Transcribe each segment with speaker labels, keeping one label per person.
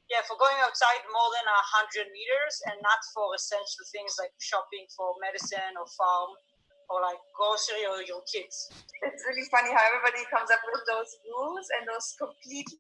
Speaker 1: yeah, for going outside more than 100 meters and not for essential things like shopping for medicine or farm or like grocery or your kids.
Speaker 2: It's really funny how everybody comes up with those rules and those completely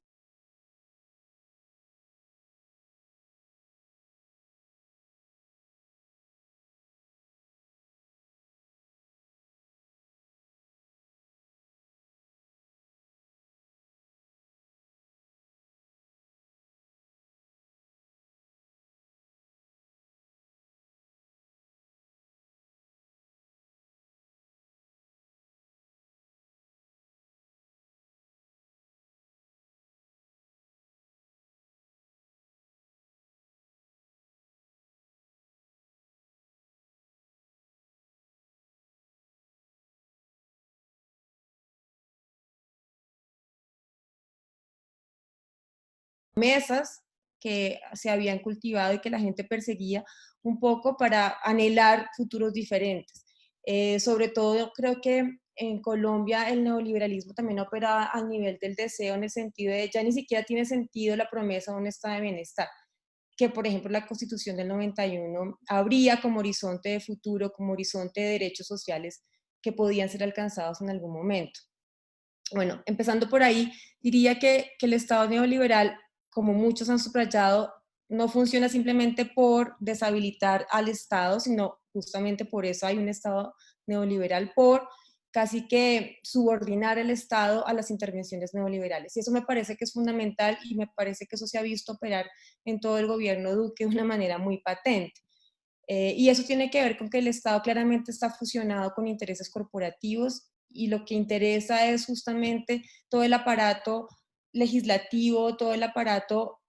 Speaker 3: mesas que se habían cultivado y que la gente perseguía un poco para anhelar futuros diferentes. Sobre todo creo que en Colombia el neoliberalismo también opera al nivel del deseo, en el sentido de ya ni siquiera tiene sentido la promesa de un estado de bienestar, que por ejemplo la Constitución del 91 abría como horizonte de futuro, como horizonte de derechos sociales que podían ser alcanzados en algún momento. Bueno, empezando por ahí, diría que el Estado neoliberal, como muchos han subrayado, no funciona simplemente por deshabilitar al Estado, sino justamente por eso hay un Estado neoliberal, por casi que subordinar el Estado a las intervenciones neoliberales. Y eso me parece que es fundamental y me parece que eso se ha visto operar en todo el gobierno Duque de una manera muy patente. Y eso tiene que ver con que el Estado claramente está fusionado con intereses corporativos y lo que interesa es justamente todo el aparato legislativo, todo el aparato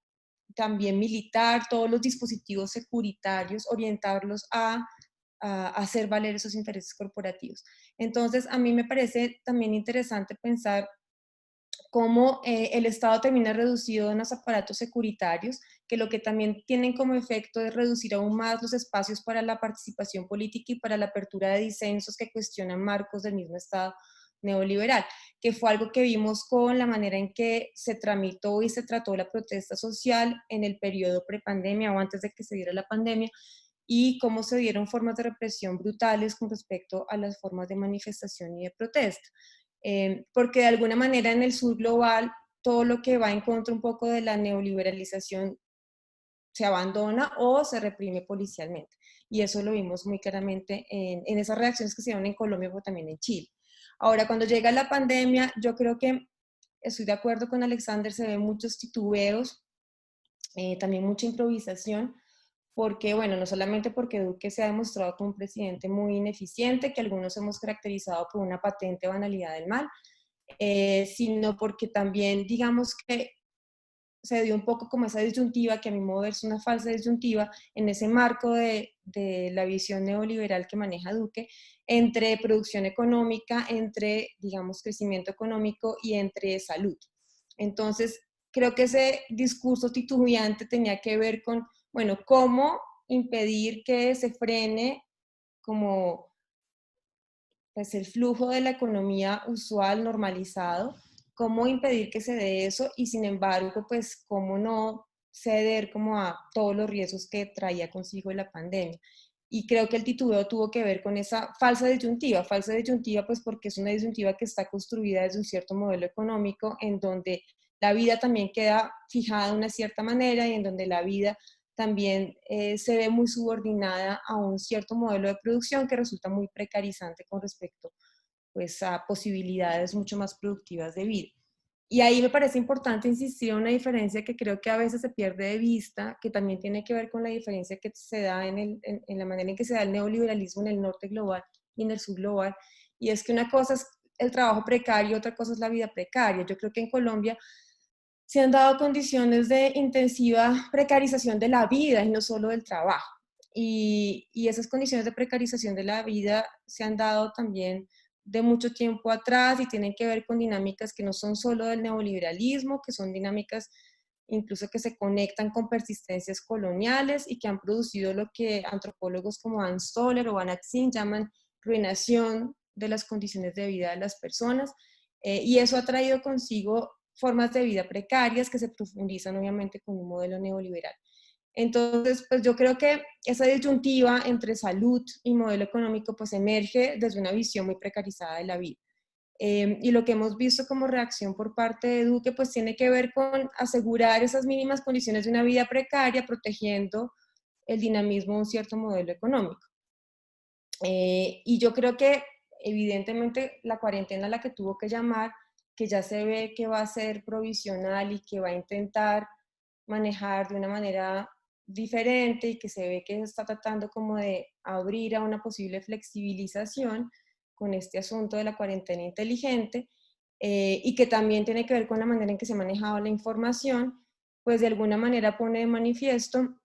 Speaker 3: también militar, todos los dispositivos securitarios, orientarlos a hacer valer esos intereses corporativos. Entonces, a mí me parece también interesante pensar cómo el Estado termina reducido en los aparatos securitarios, que lo que también tienen como efecto es reducir aún más los espacios para la participación política y para la apertura de disensos que cuestionan marcos del mismo Estado neoliberal, que fue algo que vimos con la manera en que se tramitó y se trató la protesta social en el periodo prepandemia o antes de que se diera la pandemia, y cómo se dieron formas de represión brutales con respecto a las formas de manifestación y de protesta. Porque de alguna manera en el sur global todo lo que va en contra un poco de la neoliberalización se abandona o se reprime policialmente. Y eso lo vimos muy claramente en esas reacciones que se dieron en Colombia, pero también en Chile. Ahora, cuando llega la pandemia, yo creo que estoy de acuerdo con Alexander, se ven muchos titubeos, también mucha improvisación, porque, bueno, no solamente porque Duque se ha demostrado como un presidente muy ineficiente, que algunos hemos caracterizado por una patente banalidad del mal, sino porque también, digamos que se dio un poco como esa disyuntiva, que a mi modo de ver es una falsa disyuntiva, en ese marco de la visión neoliberal que maneja Duque, entre producción económica, entre, digamos, crecimiento económico y entre salud. Entonces, creo que ese discurso titubeante tenía que ver con, bueno, cómo impedir que se frene como pues el flujo de la economía usual normalizado, cómo impedir que se dé eso y sin embargo, pues cómo no ceder como a todos los riesgos que traía consigo la pandemia. Y creo que el titubeo tuvo que ver con esa falsa disyuntiva pues porque es una disyuntiva que está construida desde un cierto modelo económico en donde la vida también queda fijada de una cierta manera y en donde la vida también se ve muy subordinada a un cierto modelo de producción que resulta muy precarizante con respecto pues, a posibilidades mucho más productivas de vida. Y ahí me parece importante insistir en una diferencia que creo que a veces se pierde de vista, que también tiene que ver con la diferencia que se da en la manera en que se da el neoliberalismo en el norte global y en el sur global, y es que una cosa es el trabajo precario, otra cosa es la vida precaria. Yo creo que en Colombia se han dado condiciones de intensiva precarización de la vida y no solo del trabajo. Y esas condiciones de precarización de la vida se han dado también de mucho tiempo atrás y tienen que ver con dinámicas que no son solo del neoliberalismo, que son dinámicas incluso que se conectan con persistencias coloniales y que han producido lo que antropólogos como Ann Stoller o Anna Axin llaman ruinación de las condiciones de vida de las personas. Y eso ha traído consigo formas de vida precarias que se profundizan obviamente con un modelo neoliberal. Entonces, pues yo creo que esa disyuntiva entre salud y modelo económico pues emerge desde una visión muy precarizada de la vida. Y lo que hemos visto como reacción por parte de Duque pues tiene que ver con asegurar esas mínimas condiciones de una vida precaria, protegiendo el dinamismo de un cierto modelo económico. Y yo creo que evidentemente la cuarentena a la que tuvo que llamar, que ya se ve que va a ser provisional y que va a intentar manejar de una manera diferente y que se ve que se está tratando como de abrir a una posible flexibilización con este asunto de la cuarentena inteligente, y que también tiene que ver con la manera en que se ha manejado la información, pues de alguna manera pone de manifiesto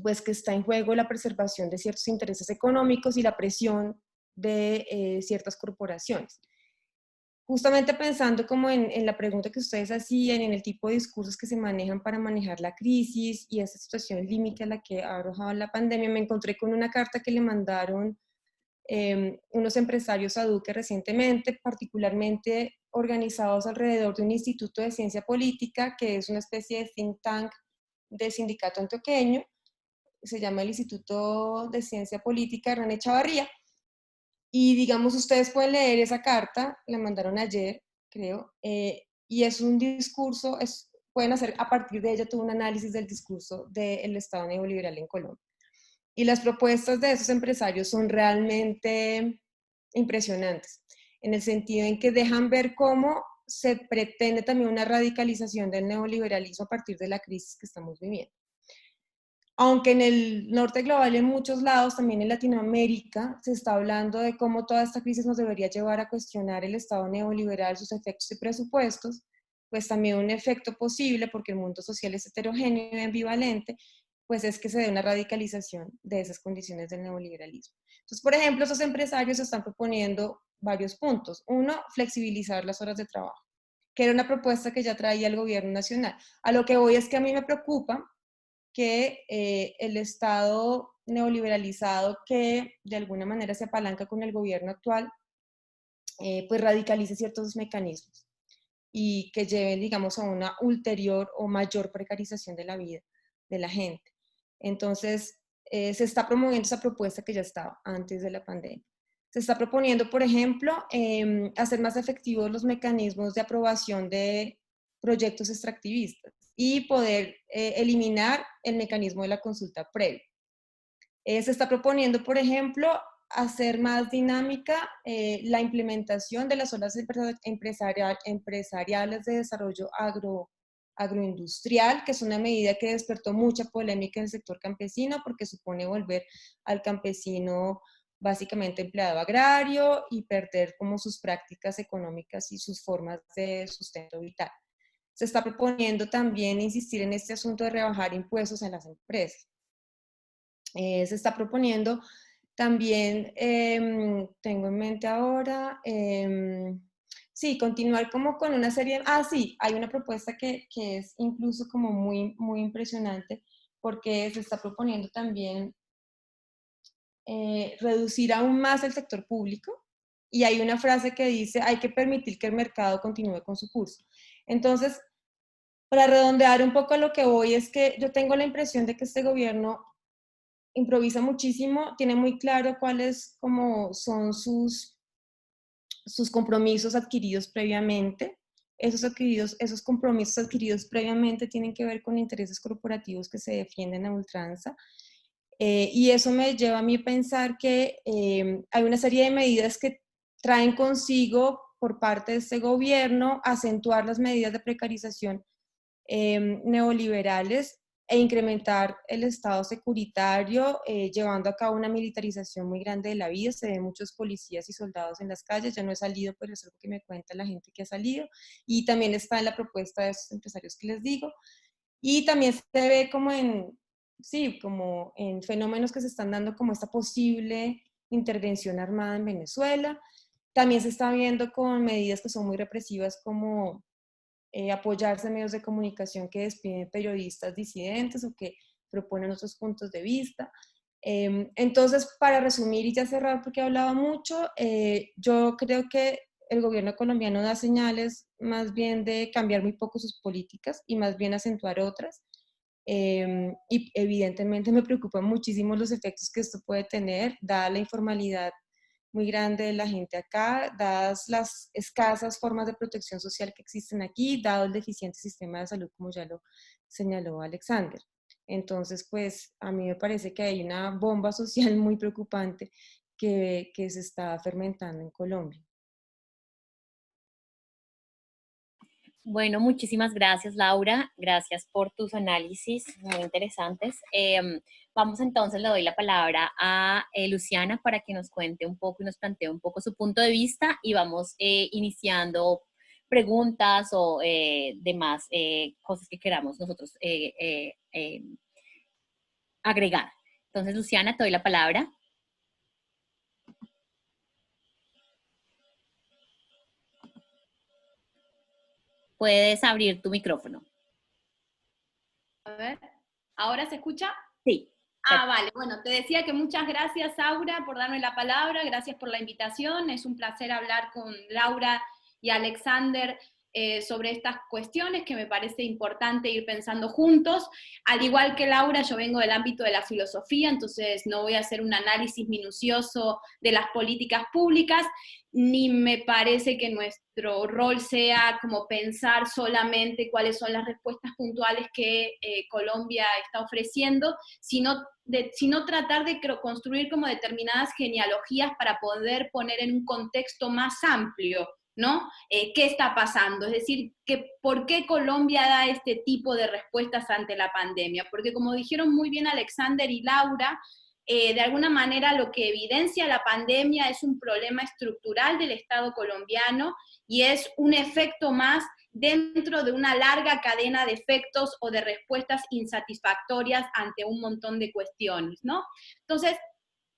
Speaker 3: pues que está en juego la preservación de ciertos intereses económicos y la presión de ciertas corporaciones. Justamente pensando como en la pregunta que ustedes hacían, en el tipo de discursos que se manejan para manejar la crisis y esa situación límite a la que ha arrojado la pandemia, me encontré con una carta que le mandaron unos empresarios a Duque recientemente, particularmente organizados alrededor de un instituto de ciencia política, que es una especie de think tank del sindicato antioqueño, se llama el Instituto de Ciencia Política René Chavarría, y digamos, ustedes pueden leer esa carta, la mandaron ayer, creo, y es un discurso, pueden hacer a partir de ella todo un análisis del discurso del Estado neoliberal en Colombia. Y las propuestas de esos empresarios son realmente impresionantes, en el sentido en que dejan ver cómo se pretende también una radicalización del neoliberalismo a partir de la crisis que estamos viviendo. Aunque en el norte global y en muchos lados, también en Latinoamérica, se está hablando de cómo toda esta crisis nos debería llevar a cuestionar el Estado neoliberal, sus efectos y presupuestos, pues también un efecto posible, porque el mundo social es heterogéneo y ambivalente, pues es que se dé una radicalización de esas condiciones del neoliberalismo. Entonces, por ejemplo, esos empresarios están proponiendo varios puntos. Uno, flexibilizar las horas de trabajo, que era una propuesta que ya traía el gobierno nacional. A lo que voy es que a mí me preocupa que el Estado neoliberalizado que de alguna manera se apalanca con el gobierno actual, pues radicalice ciertos mecanismos y que lleven, digamos, a una ulterior o mayor precarización de la vida de la gente. Entonces, se está promoviendo esa propuesta que ya estaba antes de la pandemia. Se está proponiendo, por ejemplo, hacer más efectivos los mecanismos de aprobación de proyectos extractivistas y poder eliminar el mecanismo de la consulta previa. Se está proponiendo, por ejemplo, hacer más dinámica la implementación de las zonas empresariales de desarrollo agroindustrial, que es una medida que despertó mucha polémica en el sector campesino porque supone volver al campesino básicamente empleado agrario y perder como sus prácticas económicas y sus formas de sustento vital. Se está proponiendo también insistir en este asunto de rebajar impuestos en las empresas. Se está proponiendo también, tengo en mente ahora, sí, continuar como con una serie, sí, hay una propuesta que es incluso como muy, muy impresionante, porque se está proponiendo también reducir aún más el sector público, y hay una frase que dice, hay que permitir que el mercado continúe con su curso. Entonces, para redondear un poco a lo que voy, es que yo tengo la impresión de que este gobierno improvisa muchísimo, tiene muy claro cuáles como son sus compromisos adquiridos previamente. Esos compromisos adquiridos previamente tienen que ver con intereses corporativos que se defienden a ultranza. Y eso me lleva a mí a pensar que hay una serie de medidas que traen consigo por parte de este gobierno acentuar las medidas de precarización neoliberales e incrementar el estado securitario, llevando a cabo una militarización muy grande de la vida. Se ven muchos policías y soldados en las calles. Yo no he salido, pero es algo que me cuenta la gente que ha salido. Y también está en la propuesta de esos empresarios que les digo. Y también se ve como sí, como en fenómenos que se están dando como esta posible intervención armada en Venezuela. También se está viendo con medidas que son muy represivas como apoyarse en medios de comunicación que despiden periodistas disidentes o que proponen otros puntos de vista. Entonces, para resumir y ya cerrar, porque he hablado mucho, yo creo que el gobierno colombiano da señales más bien de cambiar muy poco sus políticas y más bien acentuar otras. Y evidentemente me preocupan muchísimo los efectos que esto puede tener, dada la informalidad muy grande de la gente acá, dadas las escasas formas de protección social que existen aquí, dado el deficiente sistema de salud, como ya lo señaló Alexander. Entonces, pues a mí me parece que hay una bomba social muy preocupante que se está fermentando en Colombia.
Speaker 4: Bueno, muchísimas gracias, Laura. Gracias por tus análisis muy interesantes. Vamos entonces, le doy la palabra a Luciana para que nos cuente un poco y nos plantee un poco su punto de vista y vamos iniciando preguntas o demás cosas que queramos nosotros agregar. Entonces, Luciana, te doy la palabra. Puedes abrir tu micrófono.
Speaker 5: A ver, ¿ahora se escucha?
Speaker 4: Sí.
Speaker 5: Vale. Bueno, te decía que muchas gracias, Aura, por darme la palabra. Gracias por la invitación. Es un placer hablar con Laura y Alexander sobre estas cuestiones que me parece importante ir pensando juntos. Al igual que Laura, yo vengo del ámbito de la filosofía, entonces no voy a hacer un análisis minucioso de las políticas públicas, ni me parece que nuestro rol sea como pensar solamente cuáles son las respuestas puntuales que Colombia está ofreciendo, sino tratar de construir como determinadas genealogías para poder poner en un contexto más amplio, ¿no? ¿Qué está pasando? Es decir, ¿por qué Colombia da este tipo de respuestas ante la pandemia? Porque como dijeron muy bien Alexander y Laura, de alguna manera lo que evidencia la pandemia es un problema estructural del Estado colombiano y es un efecto más dentro de una larga cadena de efectos o de respuestas insatisfactorias ante un montón de cuestiones, ¿no? Entonces,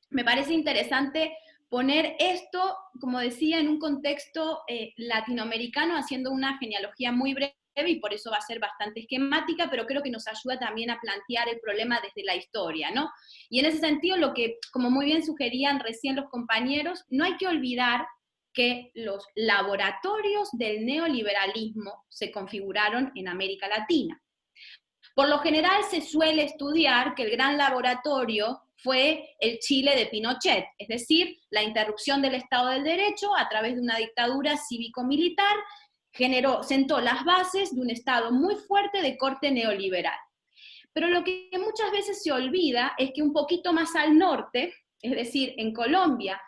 Speaker 5: me parece interesante poner esto, como decía, en un contexto latinoamericano, haciendo una genealogía muy breve, y por eso va a ser bastante esquemática, pero creo que nos ayuda también a plantear el problema desde la historia, ¿no? Y en ese sentido, lo que, como muy bien sugerían recién los compañeros, no hay que olvidar que los laboratorios del neoliberalismo se configuraron en América Latina. Por lo general se suele estudiar que el gran laboratorio fue el Chile de Pinochet, es decir, la interrupción del Estado del Derecho a través de una dictadura cívico-militar, sentó las bases de un Estado muy fuerte de corte neoliberal. Pero lo que muchas veces se olvida es que un poquito más al norte, es decir, en Colombia,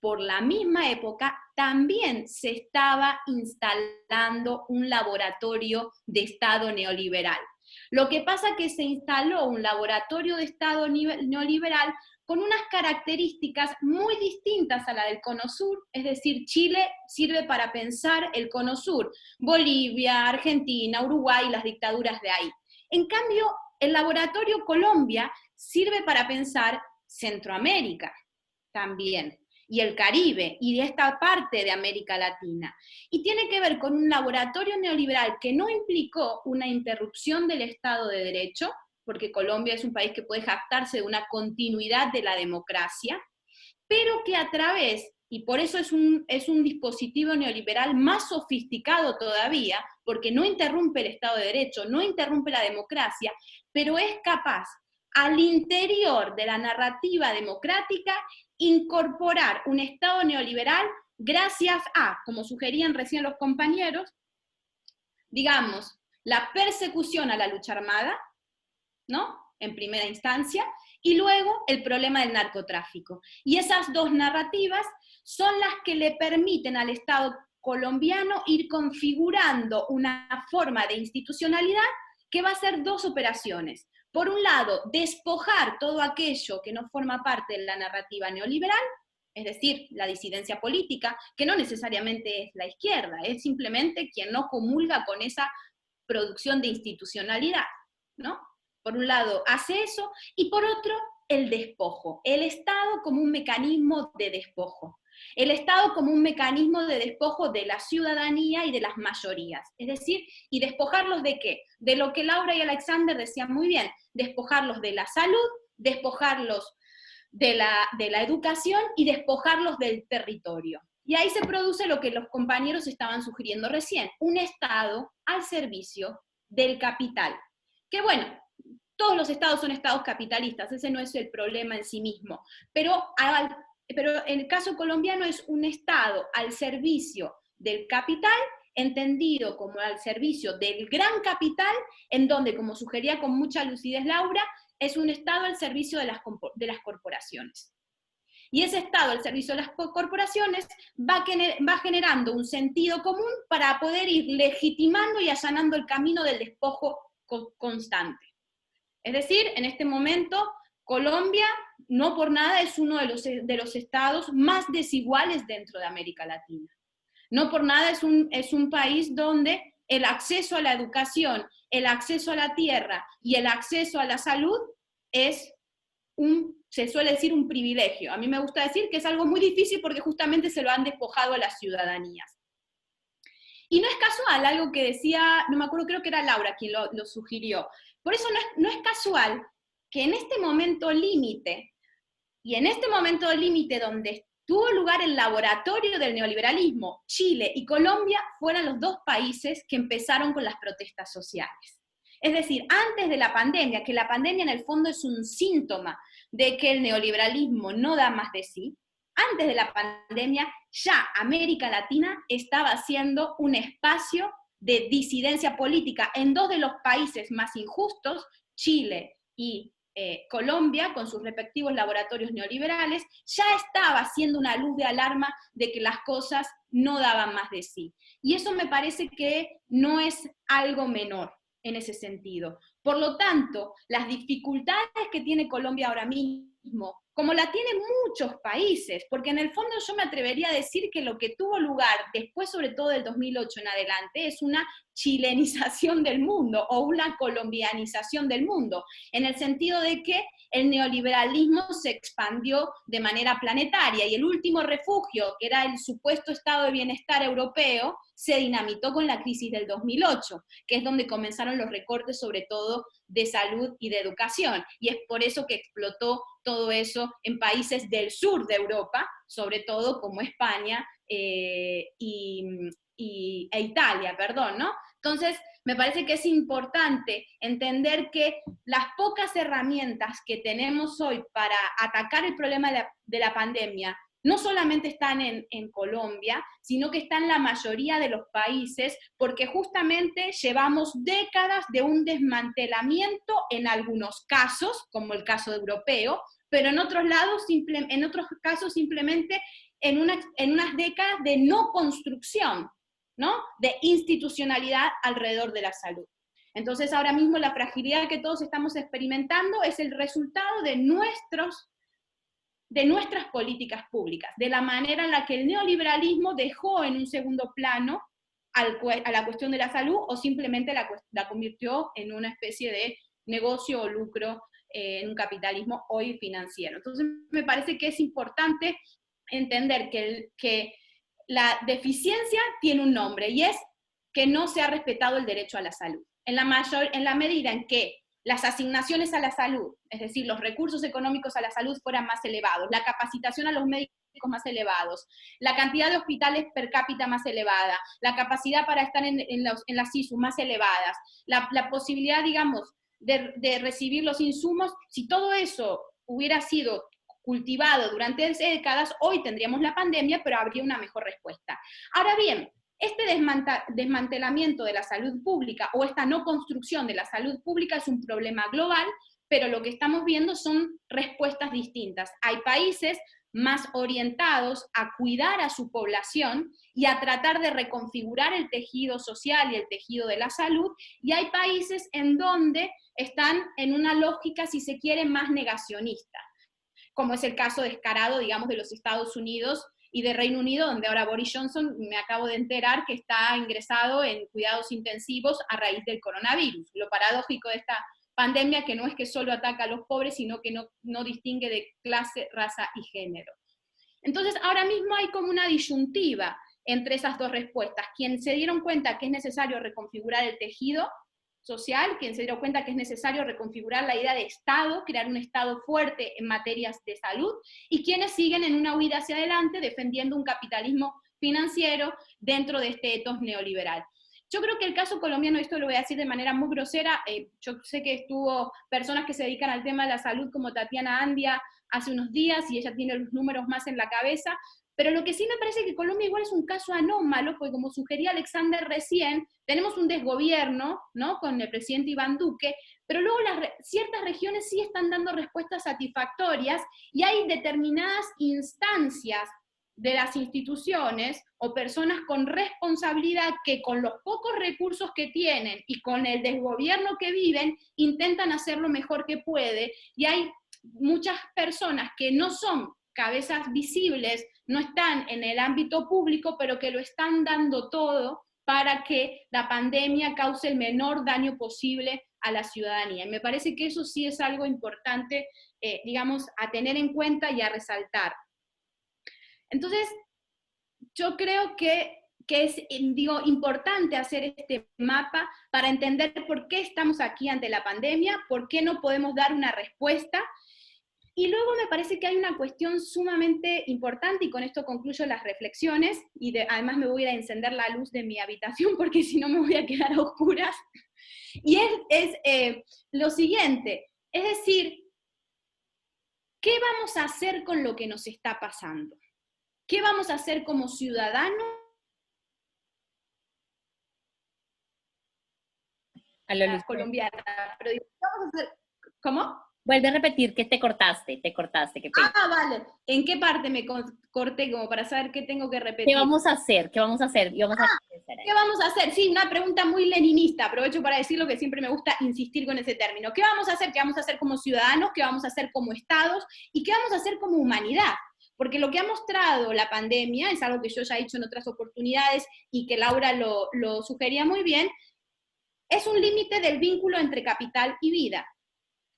Speaker 5: por la misma época, también se estaba instalando un laboratorio de Estado neoliberal. Lo que pasa es que se instaló un laboratorio de Estado neoliberal con unas características muy distintas a la del Cono Sur, es decir, Chile sirve para pensar el Cono Sur, Bolivia, Argentina, Uruguay, las dictaduras de ahí. En cambio, el laboratorio Colombia sirve para pensar Centroamérica también, y el Caribe, y de esta parte de América Latina. Y tiene que ver con un laboratorio neoliberal que no implicó una interrupción del Estado de Derecho, porque Colombia es un país que puede jactarse de una continuidad de la democracia, pero que a través, y por eso es un dispositivo neoliberal más sofisticado todavía, porque no interrumpe el Estado de Derecho, no interrumpe la democracia, pero es capaz, al interior de la narrativa democrática, incorporar un Estado neoliberal gracias a, como sugerían recién los compañeros, digamos, la persecución a la lucha armada, ¿no? En primera instancia, y luego el problema del narcotráfico. Y esas dos narrativas son las que le permiten al Estado colombiano ir configurando una forma de institucionalidad que va a ser dos operaciones. Por un lado, despojar todo aquello que no forma parte de la narrativa neoliberal, es decir, la disidencia política, que no necesariamente es la izquierda, es simplemente quien no comulga con esa producción de institucionalidad, ¿no? Por un lado, hace eso, y por otro, el despojo. El Estado como un mecanismo de despojo. El Estado como un mecanismo de despojo de la ciudadanía y de las mayorías. Es decir, ¿y despojarlos de qué? De lo que Laura y Alexander decían muy bien, despojarlos de la salud, despojarlos de la educación y despojarlos del territorio. Y ahí se produce lo que los compañeros estaban sugiriendo recién, un Estado al servicio del capital. Que bueno, todos los estados son estados capitalistas, ese no es el problema en sí mismo, pero en el caso colombiano es un Estado al servicio del capital, entendido como al servicio del gran capital, en donde, como sugería con mucha lucidez Laura, es un Estado al servicio de las corporaciones. Y ese Estado al servicio de las corporaciones va generando un sentido común para poder ir legitimando y allanando el camino del despojo constante. Es decir, en este momento, Colombia, no por nada, es uno de los estados más desiguales dentro de América Latina. No por nada es un país donde el acceso a la educación, el acceso a la tierra y el acceso a la salud es se suele decir un privilegio. A mí me gusta decir que es algo muy difícil porque justamente se lo han despojado a las ciudadanías. Y no es casual, algo que decía, no me acuerdo, creo que era Laura quien lo sugirió. Por eso no es casual que en este momento límite, y en este momento límite donde tuvo lugar el laboratorio del neoliberalismo, Chile y Colombia fueran los dos países que empezaron con las protestas sociales. Es decir, antes de la pandemia, que la pandemia en el fondo es un síntoma de que el neoliberalismo no da más de sí, antes de la pandemia ya América Latina estaba siendo un espacio de disidencia política en dos de los países más injustos, Chile y Colombia, con sus respectivos laboratorios neoliberales, ya estaba haciendo una luz de alarma de que las cosas no daban más de sí. Y eso me parece que no es algo menor en ese sentido. Por lo tanto, las dificultades que tiene Colombia ahora mismo, como la tienen muchos países, porque en el fondo yo me atrevería a decir que lo que tuvo lugar después, sobre todo del 2008 en adelante, es una chilenización del mundo o una colombianización del mundo, en el sentido de que el neoliberalismo se expandió de manera planetaria y el último refugio, que era el supuesto estado de bienestar europeo, se dinamitó con la crisis del 2008, que es donde comenzaron los recortes sobre todo de salud y de educación, y es por eso que explotó todo eso en países del sur de Europa, sobre todo como España e Italia, perdón, ¿no? Entonces, me parece que es importante entender que las pocas herramientas que tenemos hoy para atacar el problema de la pandemia no solamente están en Colombia, sino que están en la mayoría de los países, porque justamente llevamos décadas de un desmantelamiento en algunos casos, como el caso europeo, pero en otros casos simplemente en unas décadas de no construcción, ¿no? De institucionalidad alrededor de la salud. Entonces ahora mismo la fragilidad que todos estamos experimentando es el resultado de nuestras políticas públicas, de la manera en la que el neoliberalismo dejó en un segundo plano a la cuestión de la salud o simplemente la convirtió en una especie de negocio o lucro en un capitalismo hoy financiero. Entonces me parece que es importante entender que la deficiencia tiene un nombre y es que no se ha respetado el derecho a la salud. En la medida en que las asignaciones a la salud, es decir, los recursos económicos a la salud fueran más elevados, la capacitación a los médicos más elevados, la cantidad de hospitales per cápita más elevada, la capacidad para estar en las ISU más elevadas, la posibilidad, digamos, de recibir los insumos, si todo eso hubiera sido cultivado durante décadas, hoy tendríamos la pandemia, pero habría una mejor respuesta. Ahora bien, este desmantelamiento de la salud pública o esta no construcción de la salud pública es un problema global, pero lo que estamos viendo son respuestas distintas. Hay países más orientados a cuidar a su población y a tratar de reconfigurar el tejido social y el tejido de la salud, y hay países en donde están en una lógica, si se quiere, más negacionista, como es el caso descarado, digamos, de los Estados Unidos y de Reino Unido, donde ahora Boris Johnson, me acabo de enterar que está ingresado en cuidados intensivos a raíz del coronavirus. Lo paradójico de esta pandemia que no es que solo ataca a los pobres, sino que no distingue de clase, raza y género. Entonces, ahora mismo hay como una disyuntiva entre esas dos respuestas. Quienes se dieron cuenta que es necesario reconfigurar el tejido social, quien se dio cuenta que es necesario reconfigurar la idea de Estado, crear un Estado fuerte en materias de salud, y quienes siguen en una huida hacia adelante defendiendo un capitalismo financiero dentro de este etos neoliberal. Yo creo que el caso colombiano, esto lo voy a decir de manera muy grosera, yo sé que estuvo personas que se dedican al tema de la salud como Tatiana Andia hace unos días y ella tiene los números más en la cabeza, pero lo que sí me parece que Colombia igual es un caso anómalo, porque como sugería Alexander recién, tenemos un desgobierno, ¿no?, con el presidente Iván Duque, pero luego ciertas regiones sí están dando respuestas satisfactorias y hay determinadas instancias de las instituciones o personas con responsabilidad que con los pocos recursos que tienen y con el desgobierno que viven, intentan hacer lo mejor que puede, y hay muchas personas que no son cabezas visibles, no están en el ámbito público, pero que lo están dando todo para que la pandemia cause el menor daño posible a la ciudadanía. Y me parece que eso sí es algo importante, digamos, a tener en cuenta y a resaltar. Entonces, yo creo que es, digo, importante hacer este mapa para entender por qué estamos aquí ante la pandemia, por qué no podemos dar una respuesta. Y luego me parece que hay una cuestión sumamente importante, y con esto concluyo las reflexiones, y además me voy a encender la luz de mi habitación porque si no me voy a quedar a oscuras, y es lo siguiente, es decir, ¿qué vamos a hacer con lo que nos está pasando? ¿Qué vamos a hacer como ciudadanos? Colombiana. Pero vamos a hacer, ¿cómo?
Speaker 4: Vuelve a repetir que te cortaste, qué pena.
Speaker 5: Ah, vale. ¿En qué parte me corté como para saber qué tengo que repetir?
Speaker 4: ¿Qué vamos a hacer? ¿Qué vamos a hacer?
Speaker 5: ¿Qué vamos a hacer? Sí, una pregunta muy leninista, aprovecho para decirlo, que siempre me gusta insistir con ese término. ¿Qué vamos a hacer? ¿Qué vamos a hacer como ciudadanos? ¿Qué vamos a hacer como estados? ¿Y qué vamos a hacer como humanidad? Porque lo que ha mostrado la pandemia, es algo que yo ya he dicho en otras oportunidades y que Laura lo sugería muy bien, es un límite del vínculo entre capital y vida.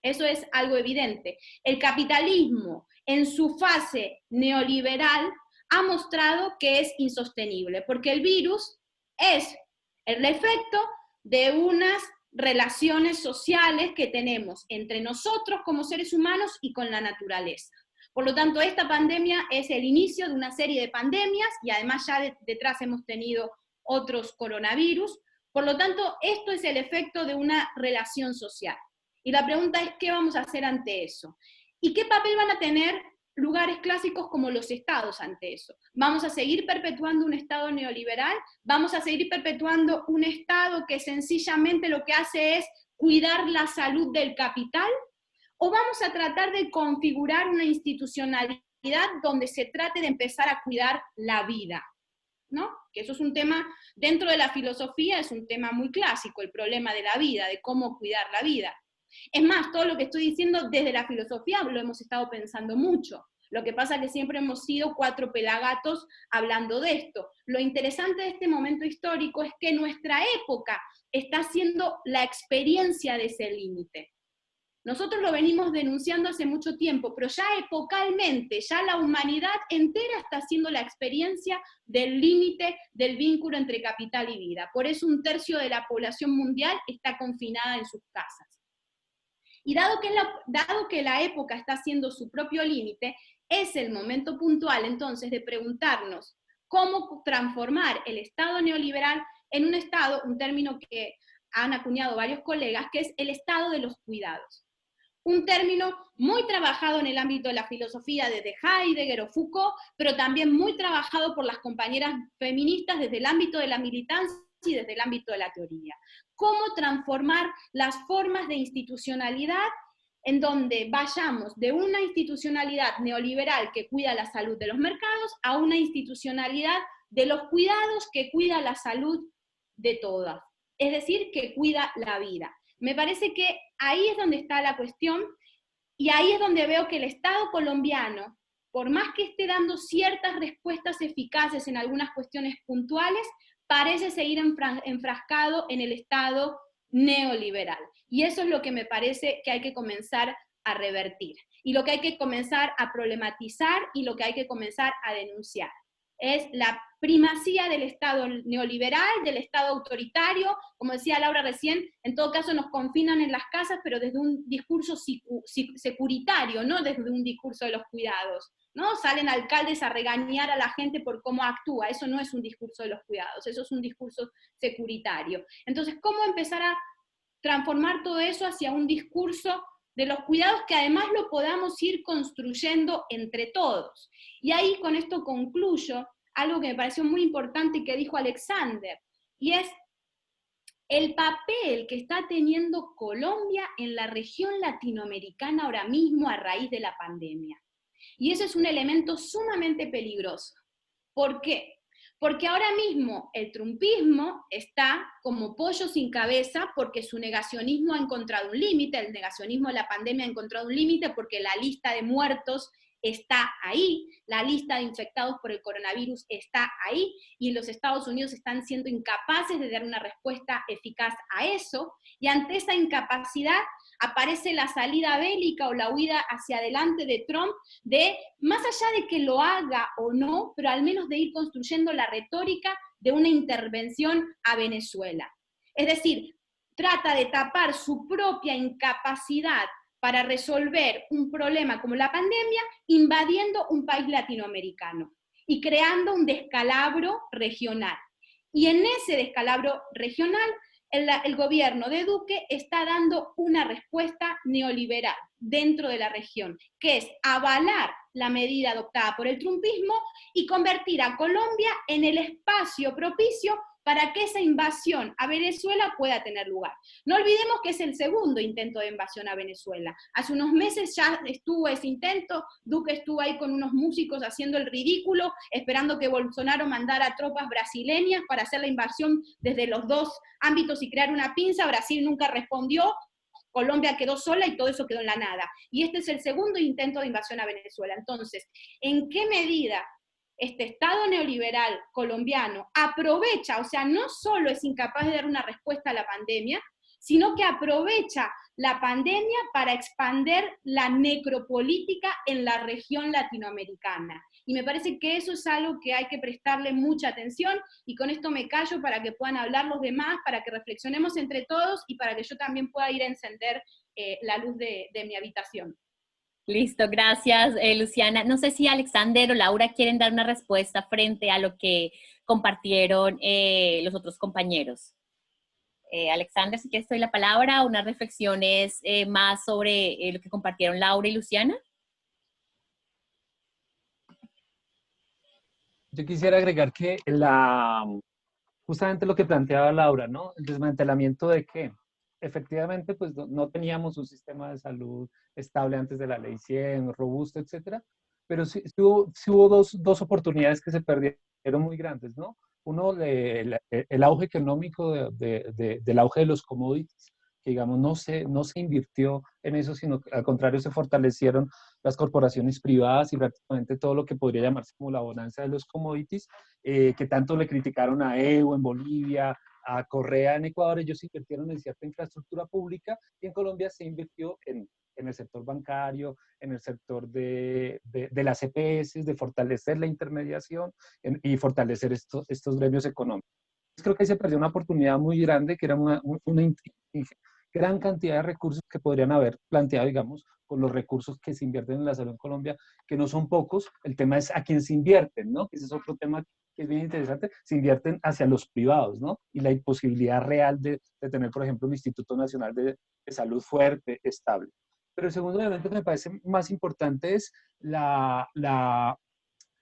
Speaker 5: Eso es algo evidente. El capitalismo, en su fase neoliberal, ha mostrado que es insostenible, porque el virus es el efecto de unas relaciones sociales que tenemos entre nosotros como seres humanos y con la naturaleza. Por lo tanto, esta pandemia es el inicio de una serie de pandemias, y además ya detrás hemos tenido otros coronavirus. Por lo tanto, esto es el efecto de una relación social. Y la pregunta es, ¿qué vamos a hacer ante eso? ¿Y qué papel van a tener lugares clásicos como los estados ante eso? ¿Vamos a seguir perpetuando un estado neoliberal? ¿Vamos a seguir perpetuando un estado que sencillamente lo que hace es cuidar la salud del capital? ¿O vamos a tratar de configurar una institucionalidad donde se trate de empezar a cuidar la vida? ¿No? Que eso es un tema, dentro de la filosofía, es un tema muy clásico, el problema de la vida, de cómo cuidar la vida. Es más, todo lo que estoy diciendo desde la filosofía lo hemos estado pensando mucho. Lo que pasa es que siempre hemos sido 4 pelagatos hablando de esto. Lo interesante de este momento histórico es que nuestra época está siendo la experiencia de ese límite. Nosotros lo venimos denunciando hace mucho tiempo, pero ya epocalmente, ya la humanidad entera está haciendo la experiencia del límite del vínculo entre capital y vida. Por eso 1/3 de la población mundial está confinada en sus casas. Y dado que la época está haciendo su propio límite, es el momento puntual entonces de preguntarnos cómo transformar el Estado neoliberal en un Estado, un término que han acuñado varios colegas, que es el Estado de los cuidados. Un término muy trabajado en el ámbito de la filosofía desde Heidegger o Foucault, pero también muy trabajado por las compañeras feministas desde el ámbito de la militancia y desde el ámbito de la teoría. Cómo transformar las formas de institucionalidad en donde vayamos de una institucionalidad neoliberal que cuida la salud de los mercados a una institucionalidad de los cuidados que cuida la salud de todas, es decir, que cuida la vida. Me parece que ahí es donde está la cuestión, y ahí es donde veo que el Estado colombiano, por más que esté dando ciertas respuestas eficaces en algunas cuestiones puntuales, parece seguir enfrascado en el Estado neoliberal. Y eso es lo que me parece que hay que comenzar a revertir, y lo que hay que comenzar a problematizar, y lo que hay que comenzar a denunciar. es la primacía del Estado neoliberal, del Estado autoritario, como decía Laura recién, en todo caso nos confinan en las casas, pero desde un discurso securitario, no desde un discurso de los cuidados, ¿no? Salen alcaldes a regañar a la gente por cómo actúa, eso no es un discurso de los cuidados, eso es un discurso securitario. Entonces, ¿cómo empezar a transformar todo eso hacia un discurso de los cuidados que además lo podamos ir construyendo entre todos? Y ahí con esto concluyo algo que me pareció muy importante que dijo Alexander, y es el papel que está teniendo Colombia en la región latinoamericana ahora mismo a raíz de la pandemia. Y eso es un elemento sumamente peligroso. ¿Por qué? Porque ahora mismo el trumpismo está como pollo sin cabeza porque su negacionismo ha encontrado un límite, el negacionismo de la pandemia ha encontrado un límite porque la lista de muertos está ahí, la lista de infectados por el coronavirus está ahí, y los Estados Unidos están siendo incapaces de dar una respuesta eficaz a eso, y ante esa incapacidad aparece la salida bélica o la huida hacia adelante de Trump, de, más allá de que lo haga o no, pero al menos de ir construyendo la retórica de una intervención a Venezuela. Es decir, trata de tapar su propia incapacidad para resolver un problema como la pandemia, invadiendo un país latinoamericano y creando un descalabro regional. Y en ese descalabro regional, el gobierno de Duque está dando una respuesta neoliberal dentro de la región, que es avalar la medida adoptada por el trumpismo y convertir a Colombia en el espacio propicio para que esa invasión a Venezuela pueda tener lugar. No olvidemos que es el segundo intento de invasión a Venezuela. Hace unos meses ya estuvo ese intento, Duque estuvo ahí con unos músicos haciendo el ridículo, esperando que Bolsonaro mandara tropas brasileñas para hacer la invasión desde los dos ámbitos y crear una pinza. Brasil nunca respondió, Colombia quedó sola y todo eso quedó en la nada. Y este es el segundo intento de invasión a Venezuela. Entonces, ¿en qué medida este Estado neoliberal colombiano aprovecha, o sea, no solo es incapaz de dar una respuesta a la pandemia, sino que aprovecha la pandemia para expandir la necropolítica en la región latinoamericana? Y me parece que eso es algo que hay que prestarle mucha atención, y con esto me callo para que puedan hablar los demás, para que reflexionemos entre todos y para que yo también pueda ir a encender la luz de mi habitación.
Speaker 4: Listo, gracias, Luciana. No sé si Alexander o Laura quieren dar una respuesta frente a lo que compartieron los otros compañeros. Alexander, si quieres, te doy la palabra, unas reflexiones más sobre lo que compartieron Laura y Luciana.
Speaker 6: Yo quisiera agregar que justamente lo que planteaba Laura, ¿no? El desmantelamiento de que efectivamente pues no teníamos un sistema de salud estable antes de la ley 100, robusto, etcétera, pero sí hubo dos oportunidades que se perdieron muy grandes, ¿no? Uno, el auge económico del auge de los commodities, que digamos no se invirtió en eso, sino que al contrario se fortalecieron las corporaciones privadas y prácticamente todo lo que podría llamarse como la bonanza de los commodities, que tanto le criticaron a Evo en Bolivia, a Correa en Ecuador. Ellos invirtieron en cierta infraestructura pública, y en Colombia se invirtió en el sector bancario, en el sector de las EPS, de fortalecer la intermediación y fortalecer estos gremios económicos. Creo que se perdió una oportunidad muy grande, que era una gran cantidad de recursos que podrían haber planteado, digamos, con los recursos que se invierten en la salud en Colombia, que no son pocos. El tema es a quién se invierten, ¿no? Ese es otro tema que es bien interesante. Se invierten hacia los privados, ¿no? Y la imposibilidad real de tener, por ejemplo, un Instituto Nacional de Salud fuerte, estable. Pero el segundo elemento que me parece más importante es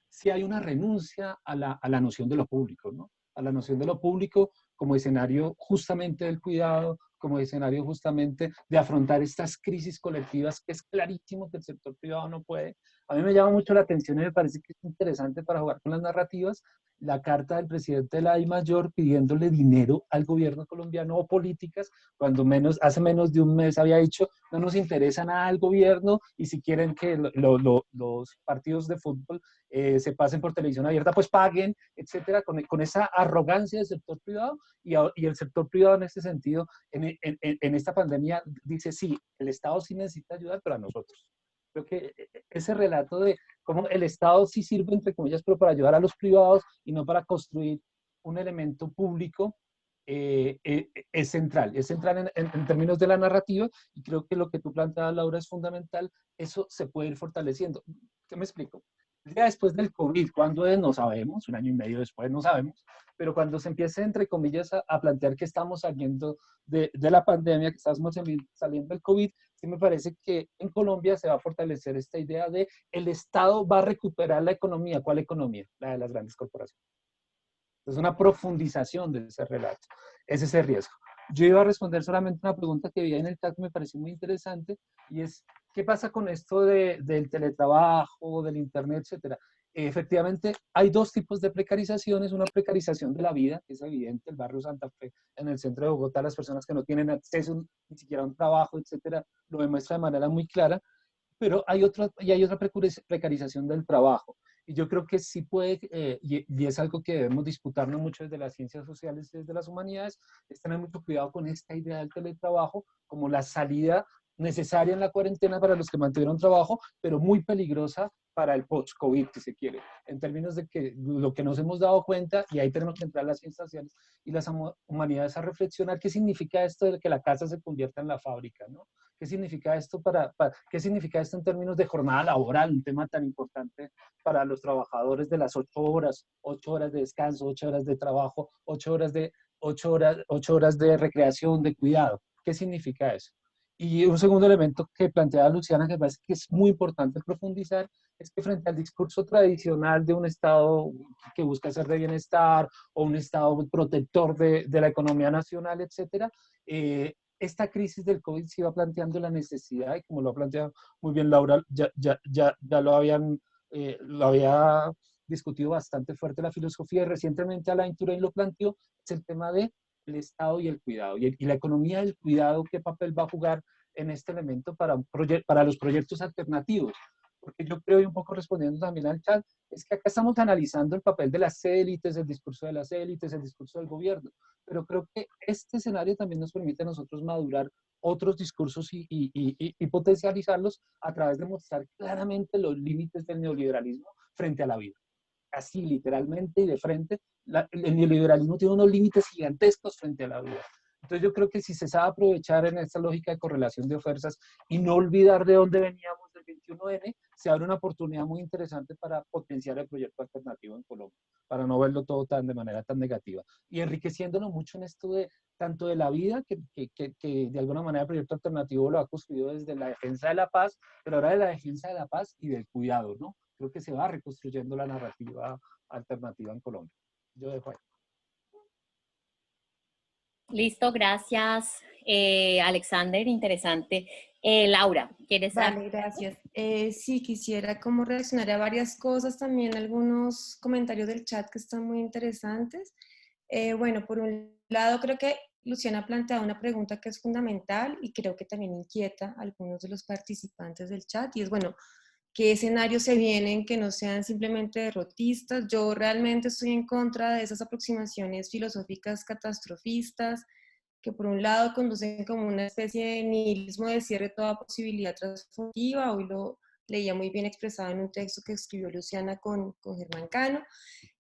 Speaker 6: si hay una renuncia a la noción de lo público, ¿no? A la noción de lo público como escenario justamente del cuidado, como escenario justamente de afrontar estas crisis colectivas, que es clarísimo que el sector privado no puede. A mí me llama mucho la atención y me parece que es interesante para jugar con las narrativas, la carta del presidente de la DIMAYOR pidiéndole dinero al gobierno colombiano o políticas, cuando hace menos de un mes había dicho, no nos interesa nada el gobierno, y si quieren que los partidos de fútbol se pasen por televisión abierta, pues paguen, etcétera, con esa arrogancia del sector privado. Y el sector privado en este sentido, en esta pandemia, dice, sí, el Estado sí necesita ayudar, pero a nosotros. Creo que ese relato de cómo el Estado sí sirve, entre comillas, pero para ayudar a los privados y no para construir un elemento público, es central en términos de la narrativa, y creo que lo que tú planteas, Laura, es fundamental. Eso se puede ir fortaleciendo. ¿Qué me explico? El día después del COVID, ¿cuándo es? No sabemos, un año y medio después no sabemos, pero cuando se empiece, entre comillas, a plantear que estamos saliendo de la pandemia, que estamos saliendo del COVID, sí me parece que en Colombia se va a fortalecer esta idea de el Estado va a recuperar la economía. ¿Cuál economía? La de las grandes corporaciones. Es una profundización de ese relato. Es ese riesgo. Yo iba a responder solamente una pregunta que vi en el chat que me pareció muy interesante, y es, ¿qué pasa con esto del teletrabajo, del internet, etcétera? Efectivamente, hay dos tipos de precarizaciones. Una precarización de la vida, que es evidente, el barrio Santa Fe, en el centro de Bogotá, las personas que no tienen acceso ni siquiera a un trabajo, etcétera, lo demuestra de manera muy clara. Pero hay otra precarización del trabajo. Y yo creo que sí puede, y es algo que debemos disputarnos mucho desde las ciencias sociales y desde las humanidades, es tener mucho cuidado con esta idea del teletrabajo como la salida necesaria en la cuarentena para los que mantuvieron trabajo, pero muy peligrosa para el post-COVID, si se quiere, en términos de que lo que nos hemos dado cuenta, y ahí tenemos que entrar las ciencias sociales y las humanidades a reflexionar qué significa esto de que la casa se convierta en la fábrica, ¿no? ¿Qué significa esto qué significa esto en términos de jornada laboral, un tema tan importante para los trabajadores, de las 8 horas de descanso, 8 horas de trabajo, 8 horas de recreación, de cuidado? ¿Qué significa eso? Y un segundo elemento que plantea Luciana, que me parece que es muy importante profundizar, es que frente al discurso tradicional de un Estado que busca ser de bienestar o un Estado protector de la economía nacional, etcétera, esta crisis del COVID se iba planteando la necesidad, y como lo ha planteado muy bien Laura, ya lo había discutido bastante fuerte la filosofía, y recientemente Alain Touraine lo planteó, es el tema del Estado y el cuidado, y la economía del cuidado. ¿Qué papel va a jugar en este elemento para los proyectos alternativos? Porque yo creo, y un poco respondiendo también al chat, es que acá estamos analizando el papel de las élites, el discurso de las élites, el discurso del gobierno, pero creo que este escenario también nos permite a nosotros madurar otros discursos y potencializarlos a través de mostrar claramente los límites del neoliberalismo frente a la vida. Así, literalmente y de frente, el neoliberalismo tiene unos límites gigantescos frente a la vida. Entonces yo creo que si se sabe aprovechar en esta lógica de correlación de ofertas y no olvidar de dónde veníamos del 21N, se abre una oportunidad muy interesante para potenciar el proyecto alternativo en Colombia, para no verlo todo de manera tan negativa. Y enriqueciéndonos mucho en esto de tanto de la vida, que de alguna manera el proyecto alternativo lo ha construido desde la defensa de la paz, pero ahora de la defensa de la paz y del cuidado, ¿no? Creo que se va reconstruyendo la narrativa alternativa en Colombia. Yo dejo ahí.
Speaker 4: Listo, gracias, Alexander, interesante. Laura, ¿quieres dar?
Speaker 3: Vale, gracias. Sí, quisiera como reaccionar a varias cosas, también algunos comentarios del chat que están muy interesantes. Bueno, por un lado, creo que Luciana ha planteado una pregunta que es fundamental y creo que también inquieta a algunos de los participantes del chat, y es, bueno, ¿qué escenarios se vienen que no sean simplemente derrotistas? Yo realmente estoy en contra de esas aproximaciones filosóficas catastrofistas que por un lado conducen como una especie de nihilismo de cierre toda posibilidad transformativa. Hoy lo leía muy bien expresado en un texto que escribió Luciana con Germán Cano,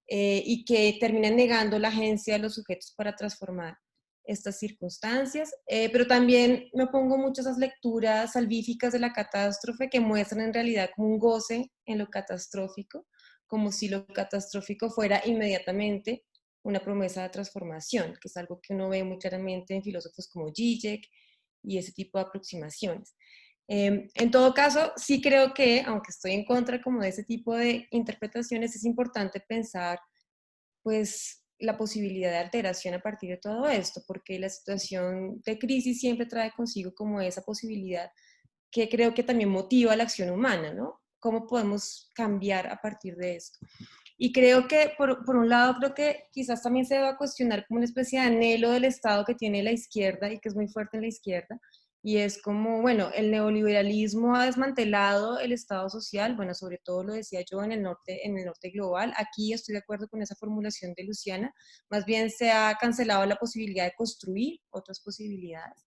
Speaker 3: y que terminan negando la agencia de los sujetos para transformar estas circunstancias, pero también me opongo mucho a esas lecturas salvíficas de la catástrofe que muestran en realidad como un goce en lo catastrófico, como si lo catastrófico fuera inmediatamente una promesa de transformación, que es algo que uno ve muy claramente en filósofos como Zizek y ese tipo de aproximaciones. En todo caso, sí creo que, aunque estoy en contra como de ese tipo de interpretaciones, es importante pensar pues la posibilidad de alteración a partir de todo esto, porque la situación de crisis siempre trae consigo como esa posibilidad que creo que también motiva la acción humana, ¿no? ¿Cómo podemos cambiar a partir de esto? Y creo que, por un lado, creo que quizás también se deba cuestionar como una especie de anhelo del Estado que tiene la izquierda y que es muy fuerte en la izquierda, y es como, bueno, el neoliberalismo ha desmantelado el Estado social, bueno, sobre todo lo decía yo en el norte global. Aquí estoy de acuerdo con esa formulación de Luciana, más bien se ha cancelado la posibilidad de construir otras posibilidades.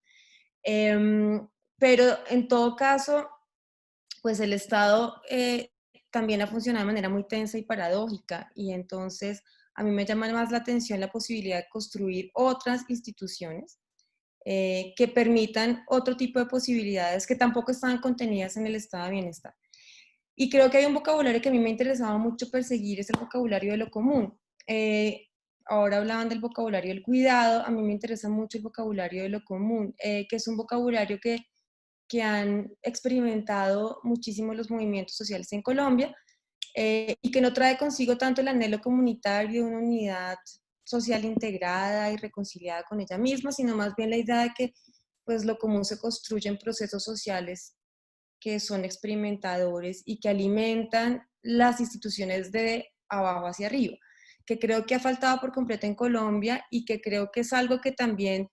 Speaker 3: Pero en todo caso, pues el Estado también ha funcionado de manera muy tensa y paradójica, y entonces a mí me llama más la atención la posibilidad de construir otras instituciones que permitan otro tipo de posibilidades que tampoco estaban contenidas en el estado de bienestar. Y creo que hay un vocabulario que a mí me interesaba mucho perseguir, es el vocabulario de lo común. Ahora hablaban del vocabulario del cuidado, a mí me interesa mucho el vocabulario de lo común, que es un vocabulario que han experimentado muchísimo los movimientos sociales en Colombia, y que no trae consigo tanto el anhelo comunitario de una unidad social integrada y reconciliada con ella misma, sino más bien la idea de que pues, lo común se construye en procesos sociales que son experimentadores y que alimentan las instituciones de abajo hacia arriba, que creo que ha faltado por completo en Colombia y que creo que es algo que también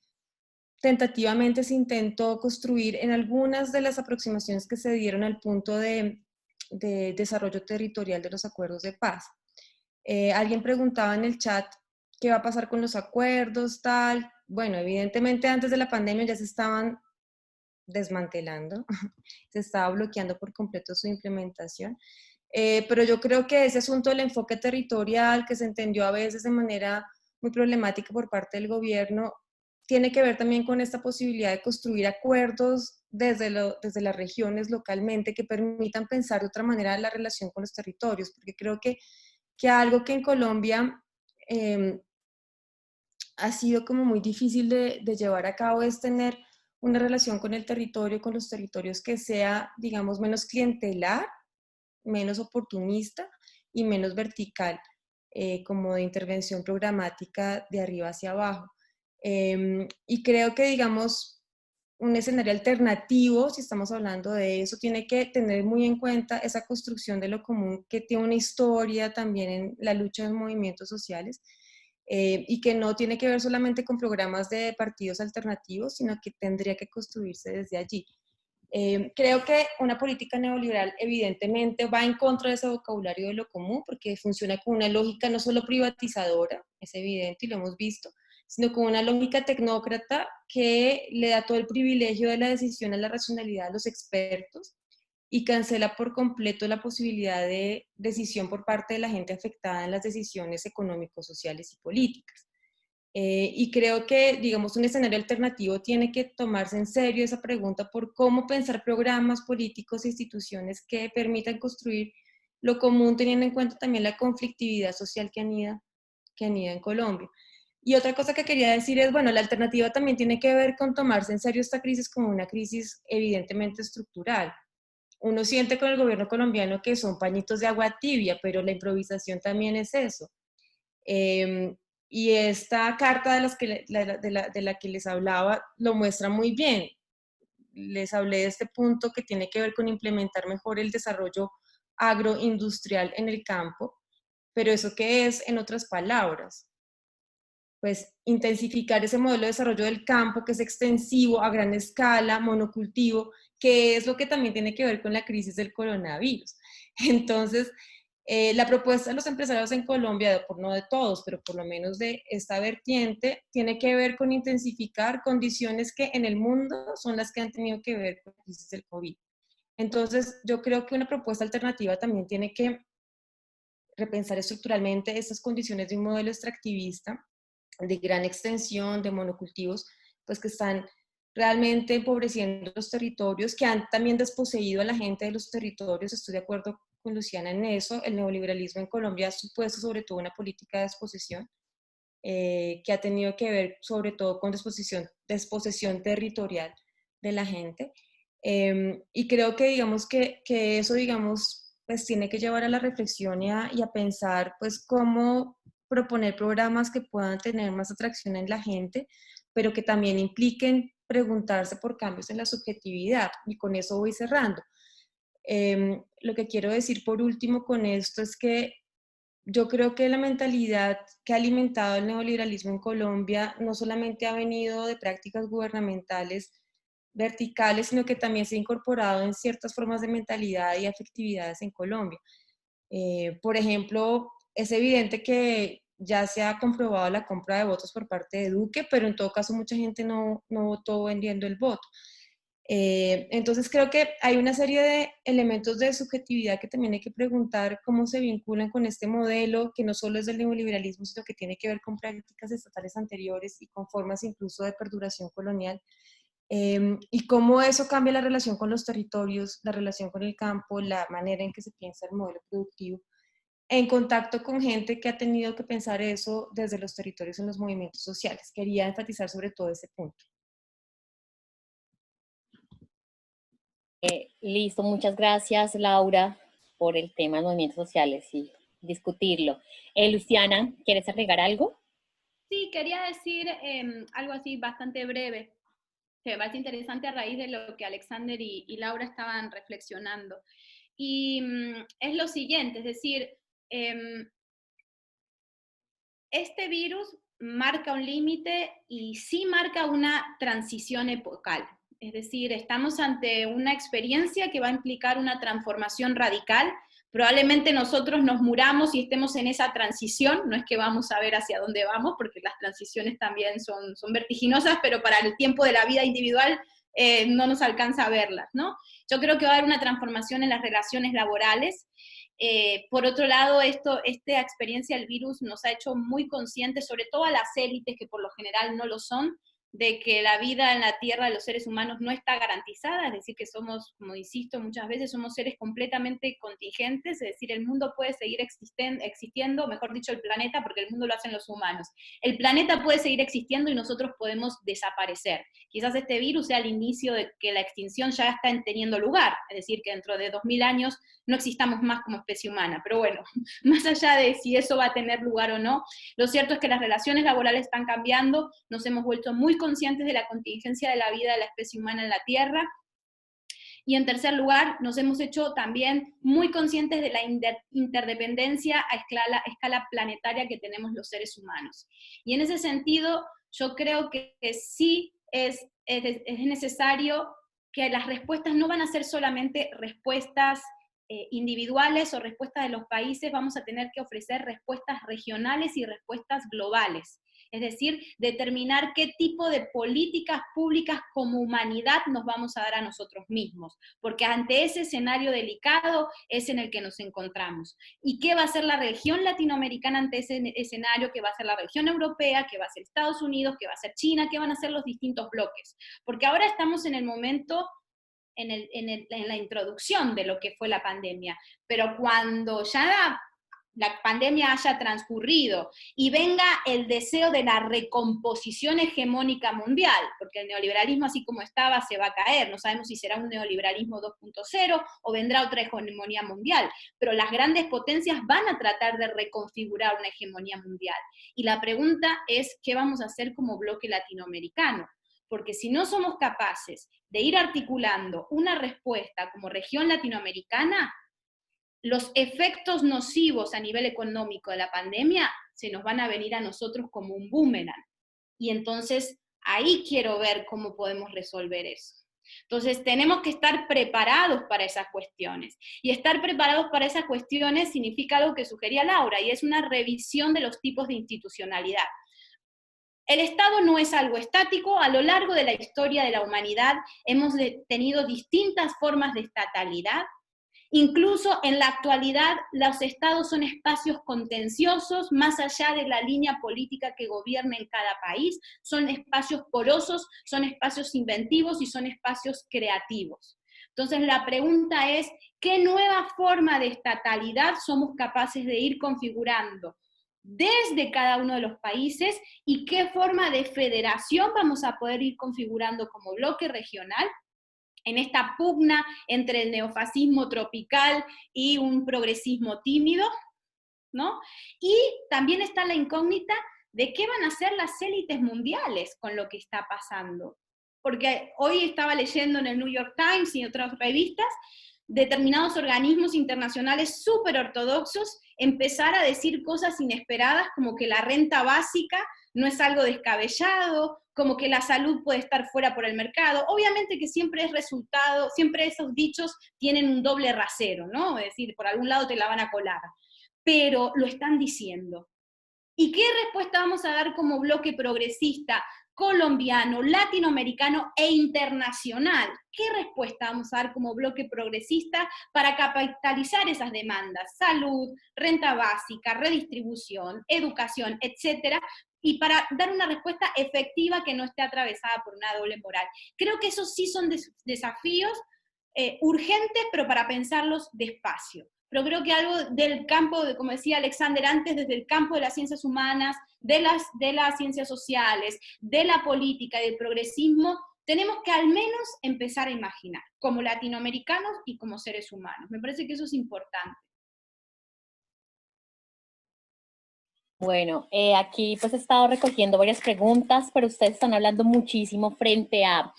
Speaker 3: tentativamente se intentó construir en algunas de las aproximaciones que se dieron al punto de desarrollo territorial de los acuerdos de paz. Alguien preguntaba en el chat qué va a pasar con los acuerdos, tal. Bueno, evidentemente antes de la pandemia ya se estaban desmantelando, se estaba bloqueando por completo su implementación. Pero yo creo que ese asunto del enfoque territorial, que se entendió a veces de manera muy problemática por parte del gobierno, tiene que ver también con esta posibilidad de construir acuerdos desde las regiones localmente que permitan pensar de otra manera la relación con los territorios, porque creo que algo que en Colombia ha sido como muy difícil de llevar a cabo es tener una relación con el territorio, con los territorios que sea, digamos, menos clientelar, menos oportunista y menos vertical, como de intervención programática de arriba hacia abajo. Y creo que, digamos, un escenario alternativo, si estamos hablando de eso, tiene que tener muy en cuenta esa construcción de lo común que tiene una historia también en la lucha de los movimientos sociales, y que no tiene que ver solamente con programas de partidos alternativos, sino que tendría que construirse desde allí. Creo que una política neoliberal evidentemente va en contra de ese vocabulario de lo común, porque funciona con una lógica no solo privatizadora, es evidente y lo hemos visto, sino con una lógica tecnócrata que le da todo el privilegio de la decisión a la racionalidad a los expertos y cancela por completo la posibilidad de decisión por parte de la gente afectada en las decisiones económicos, sociales y políticas. Y creo que, digamos, un escenario alternativo tiene que tomarse en serio esa pregunta por cómo pensar programas políticos e instituciones que permitan construir lo común, teniendo en cuenta también la conflictividad social que anida en Colombia. Y otra cosa que quería decir es, bueno, la alternativa también tiene que ver con tomarse en serio esta crisis como una crisis evidentemente estructural. Uno siente con el gobierno colombiano que son pañitos de agua tibia, pero la improvisación también es eso. Y esta carta de la que les hablaba lo muestra muy bien. Les hablé de este punto que tiene que ver con implementar mejor el desarrollo agroindustrial en el campo, pero ¿eso qué es en otras palabras? Pues intensificar ese modelo de desarrollo del campo que es extensivo, a gran escala, monocultivo, que es lo que también tiene que ver con la crisis del coronavirus. Entonces, la propuesta de los empresarios en Colombia, no de todos, pero por lo menos de esta vertiente, tiene que ver con intensificar condiciones que en el mundo son las que han tenido que ver con la crisis del COVID. Entonces, yo creo que una propuesta alternativa también tiene que repensar estructuralmente estas condiciones de un modelo extractivista de gran extensión, de monocultivos, pues que están realmente empobreciendo los territorios, que han también desposeído a la gente de los territorios. Estoy de acuerdo con Luciana en eso. El neoliberalismo en Colombia ha supuesto sobre todo una política de desposesión, que ha tenido que ver sobre todo con desposesión territorial de la gente. Y creo que digamos que eso, digamos, pues tiene que llevar a la reflexión y a pensar pues cómo proponer programas que puedan tener más atracción en la gente, pero que también impliquen preguntarse por cambios en la subjetividad. Y con eso voy cerrando. Lo que quiero decir por último con esto es que yo creo que la mentalidad que ha alimentado el neoliberalismo en Colombia no solamente ha venido de prácticas gubernamentales verticales, sino que también se ha incorporado en ciertas formas de mentalidad y afectividades en Colombia. Por ejemplo, es evidente que ya se ha comprobado la compra de votos por parte de Duque, pero en todo caso mucha gente no votó vendiendo el voto. Entonces creo que hay una serie de elementos de subjetividad que también hay que preguntar cómo se vinculan con este modelo, que no solo es del neoliberalismo, sino que tiene que ver con prácticas estatales anteriores y con formas incluso de perduración colonial, y cómo eso cambia la relación con los territorios, la relación con el campo, la manera en que se piensa el modelo productivo, en contacto con gente que ha tenido que pensar eso desde los territorios en los movimientos sociales. Quería enfatizar sobre todo ese punto.
Speaker 4: Listo, muchas gracias Laura por el tema de movimientos sociales y discutirlo. Luciana, ¿quieres agregar algo?
Speaker 5: Sí, quería decir algo así bastante breve, que me parece interesante a raíz de lo que Alexander y Laura estaban reflexionando. Y es lo siguiente, es decir, este virus marca un límite y sí marca una transición epocal. Es decir, estamos ante una experiencia que va a implicar una transformación radical. Probablemente nosotros nos muramos y estemos en esa transición, no es que vamos a ver hacia dónde vamos, porque las transiciones también son vertiginosas, pero para el tiempo de la vida individual no nos alcanza a verlas, ¿no? Yo creo que va a haber una transformación en las relaciones laborales. Por otro lado, esta experiencia del virus nos ha hecho muy conscientes, sobre todo a las élites que por lo general no lo son, de que la vida en la Tierra de los seres humanos no está garantizada, es decir, que somos, como insisto muchas veces, somos seres completamente contingentes, es decir, el mundo puede seguir existiendo, mejor dicho, el planeta, porque el mundo lo hacen los humanos. El planeta puede seguir existiendo y nosotros podemos desaparecer. Quizás este virus sea el inicio de que la extinción ya está teniendo lugar, es decir, que dentro de 2000 años no existamos más como especie humana, pero bueno, más allá de si eso va a tener lugar o no, lo cierto es que las relaciones laborales están cambiando, nos hemos vuelto muy conscientes de la contingencia de la vida de la especie humana en la Tierra, y en tercer lugar, nos hemos hecho también muy conscientes de la interdependencia a escala planetaria que tenemos los seres humanos. Y en ese sentido, yo creo que sí es necesario que las respuestas no van a ser solamente respuestas individuales o respuestas de los países, vamos a tener que ofrecer respuestas regionales y respuestas globales. Es decir, determinar qué tipo de políticas públicas como humanidad nos vamos a dar a nosotros mismos, porque ante ese escenario delicado es en el que nos encontramos. ¿Y qué va a hacer la región latinoamericana ante ese escenario? ¿Qué va a hacer la región europea? ¿Qué va a hacer Estados Unidos? ¿Qué va a hacer China? ¿Qué van a hacer los distintos bloques? Porque ahora estamos en el momento, en la introducción de lo que fue la pandemia, pero cuando ya la pandemia haya transcurrido y venga el deseo de la recomposición hegemónica mundial, porque el neoliberalismo así como estaba se va a caer, no sabemos si será un neoliberalismo 2.0 o vendrá otra hegemonía mundial, pero las grandes potencias van a tratar de reconfigurar una hegemonía mundial. Y la pregunta es, ¿qué vamos a hacer como bloque latinoamericano? Porque si no somos capaces de ir articulando una respuesta como región latinoamericana, los efectos nocivos a nivel económico de la pandemia se nos van a venir a nosotros como un boomerang. Y entonces ahí quiero ver cómo podemos resolver eso. Entonces tenemos que estar preparados para esas cuestiones. Y estar preparados para esas cuestiones significa algo que sugería Laura, y es una revisión de los tipos de institucionalidad. El Estado no es algo estático. A lo largo de la historia de la humanidad hemos tenido distintas formas de estatalidad. Incluso en la actualidad los estados son espacios contenciosos, más allá de la línea política que gobierna en cada país, son espacios porosos, son espacios inventivos y son espacios creativos. Entonces la pregunta es, ¿qué nueva forma de estatalidad somos capaces de ir configurando desde cada uno de los países y qué forma de federación vamos a poder ir configurando como bloque regional en esta pugna entre el neofascismo tropical y un progresismo tímido, ¿no? Y también está la incógnita de qué van a hacer las élites mundiales con lo que está pasando. Porque hoy estaba leyendo en el New York Times y otras revistas, determinados organismos internacionales súper ortodoxos empezar a decir cosas inesperadas como que la renta básica no es algo descabellado, como que la salud puede estar fuera por el mercado. Obviamente que siempre es resultado, siempre esos dichos tienen un doble rasero, ¿no? Es decir, por algún lado te la van a colar, pero lo están diciendo. ¿Y qué respuesta vamos a dar como bloque progresista colombiano, latinoamericano e internacional. ¿Qué respuesta vamos a dar como bloque progresista para capitalizar esas demandas? Salud, renta básica, redistribución, educación, etcétera, y para dar una respuesta efectiva que no esté atravesada por una doble moral. Creo que esos sí son desafíos urgentes, pero para pensarlos despacio. Pero creo que algo del campo, como decía Alexander antes, desde el campo de las ciencias humanas, de las ciencias sociales, de la política y del progresismo, tenemos que al menos empezar a imaginar, como latinoamericanos y como seres humanos. Me parece que eso es importante.
Speaker 4: Bueno, aquí pues he estado recogiendo varias preguntas, pero ustedes están hablando muchísimo frente a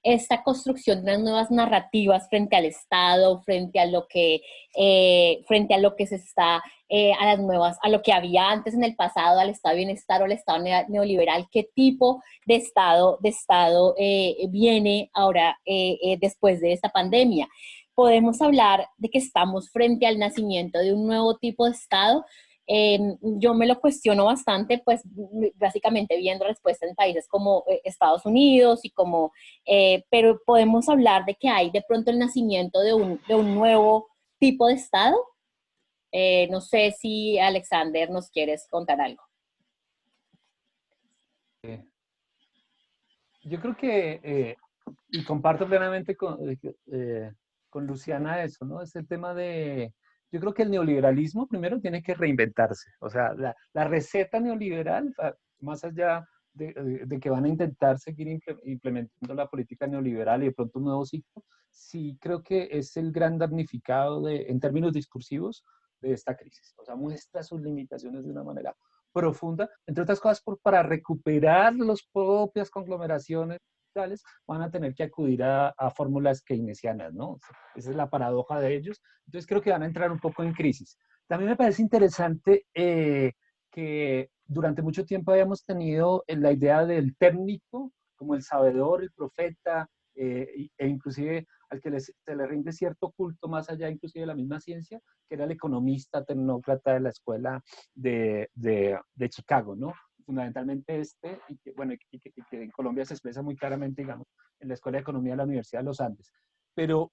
Speaker 4: esta construcción de unas nuevas narrativas frente al Estado, frente a lo que se está, a lo que había antes en el pasado, al Estado de bienestar o al Estado neoliberal. ¿Qué tipo de Estado viene ahora después de esta pandemia? Podemos hablar de que estamos frente al nacimiento de un nuevo tipo de Estado. Yo me lo cuestiono bastante, pues básicamente viendo respuestas en países como Estados Unidos y como, pero podemos hablar de que hay de pronto el nacimiento de un nuevo tipo de Estado. No sé si Alexander nos quieres contar algo.
Speaker 6: Yo creo que, y comparto plenamente con Luciana eso, ¿no? Es el tema de, yo creo que el neoliberalismo primero tiene que reinventarse. O sea, la receta neoliberal, más allá de que van a intentar seguir implementando la política neoliberal y de pronto un nuevo ciclo, sí creo que es el gran damnificado en términos discursivos de esta crisis. O sea, muestra sus limitaciones de una manera profunda, entre otras cosas para recuperar las propias conglomeraciones sociales, van a tener que acudir a fórmulas keynesianas, ¿no? Esa es la paradoja de ellos. Entonces creo que van a entrar un poco en crisis. También me parece interesante que durante mucho tiempo habíamos tenido la idea del técnico como el sabedor, el profeta, e inclusive al que se le rinde cierto culto más allá inclusive de la misma ciencia, que era el economista tecnócrata de la escuela de Chicago, ¿no? Fundamentalmente y que, bueno, y que en Colombia se expresa muy claramente, digamos, en la Escuela de Economía de la Universidad de los Andes. Pero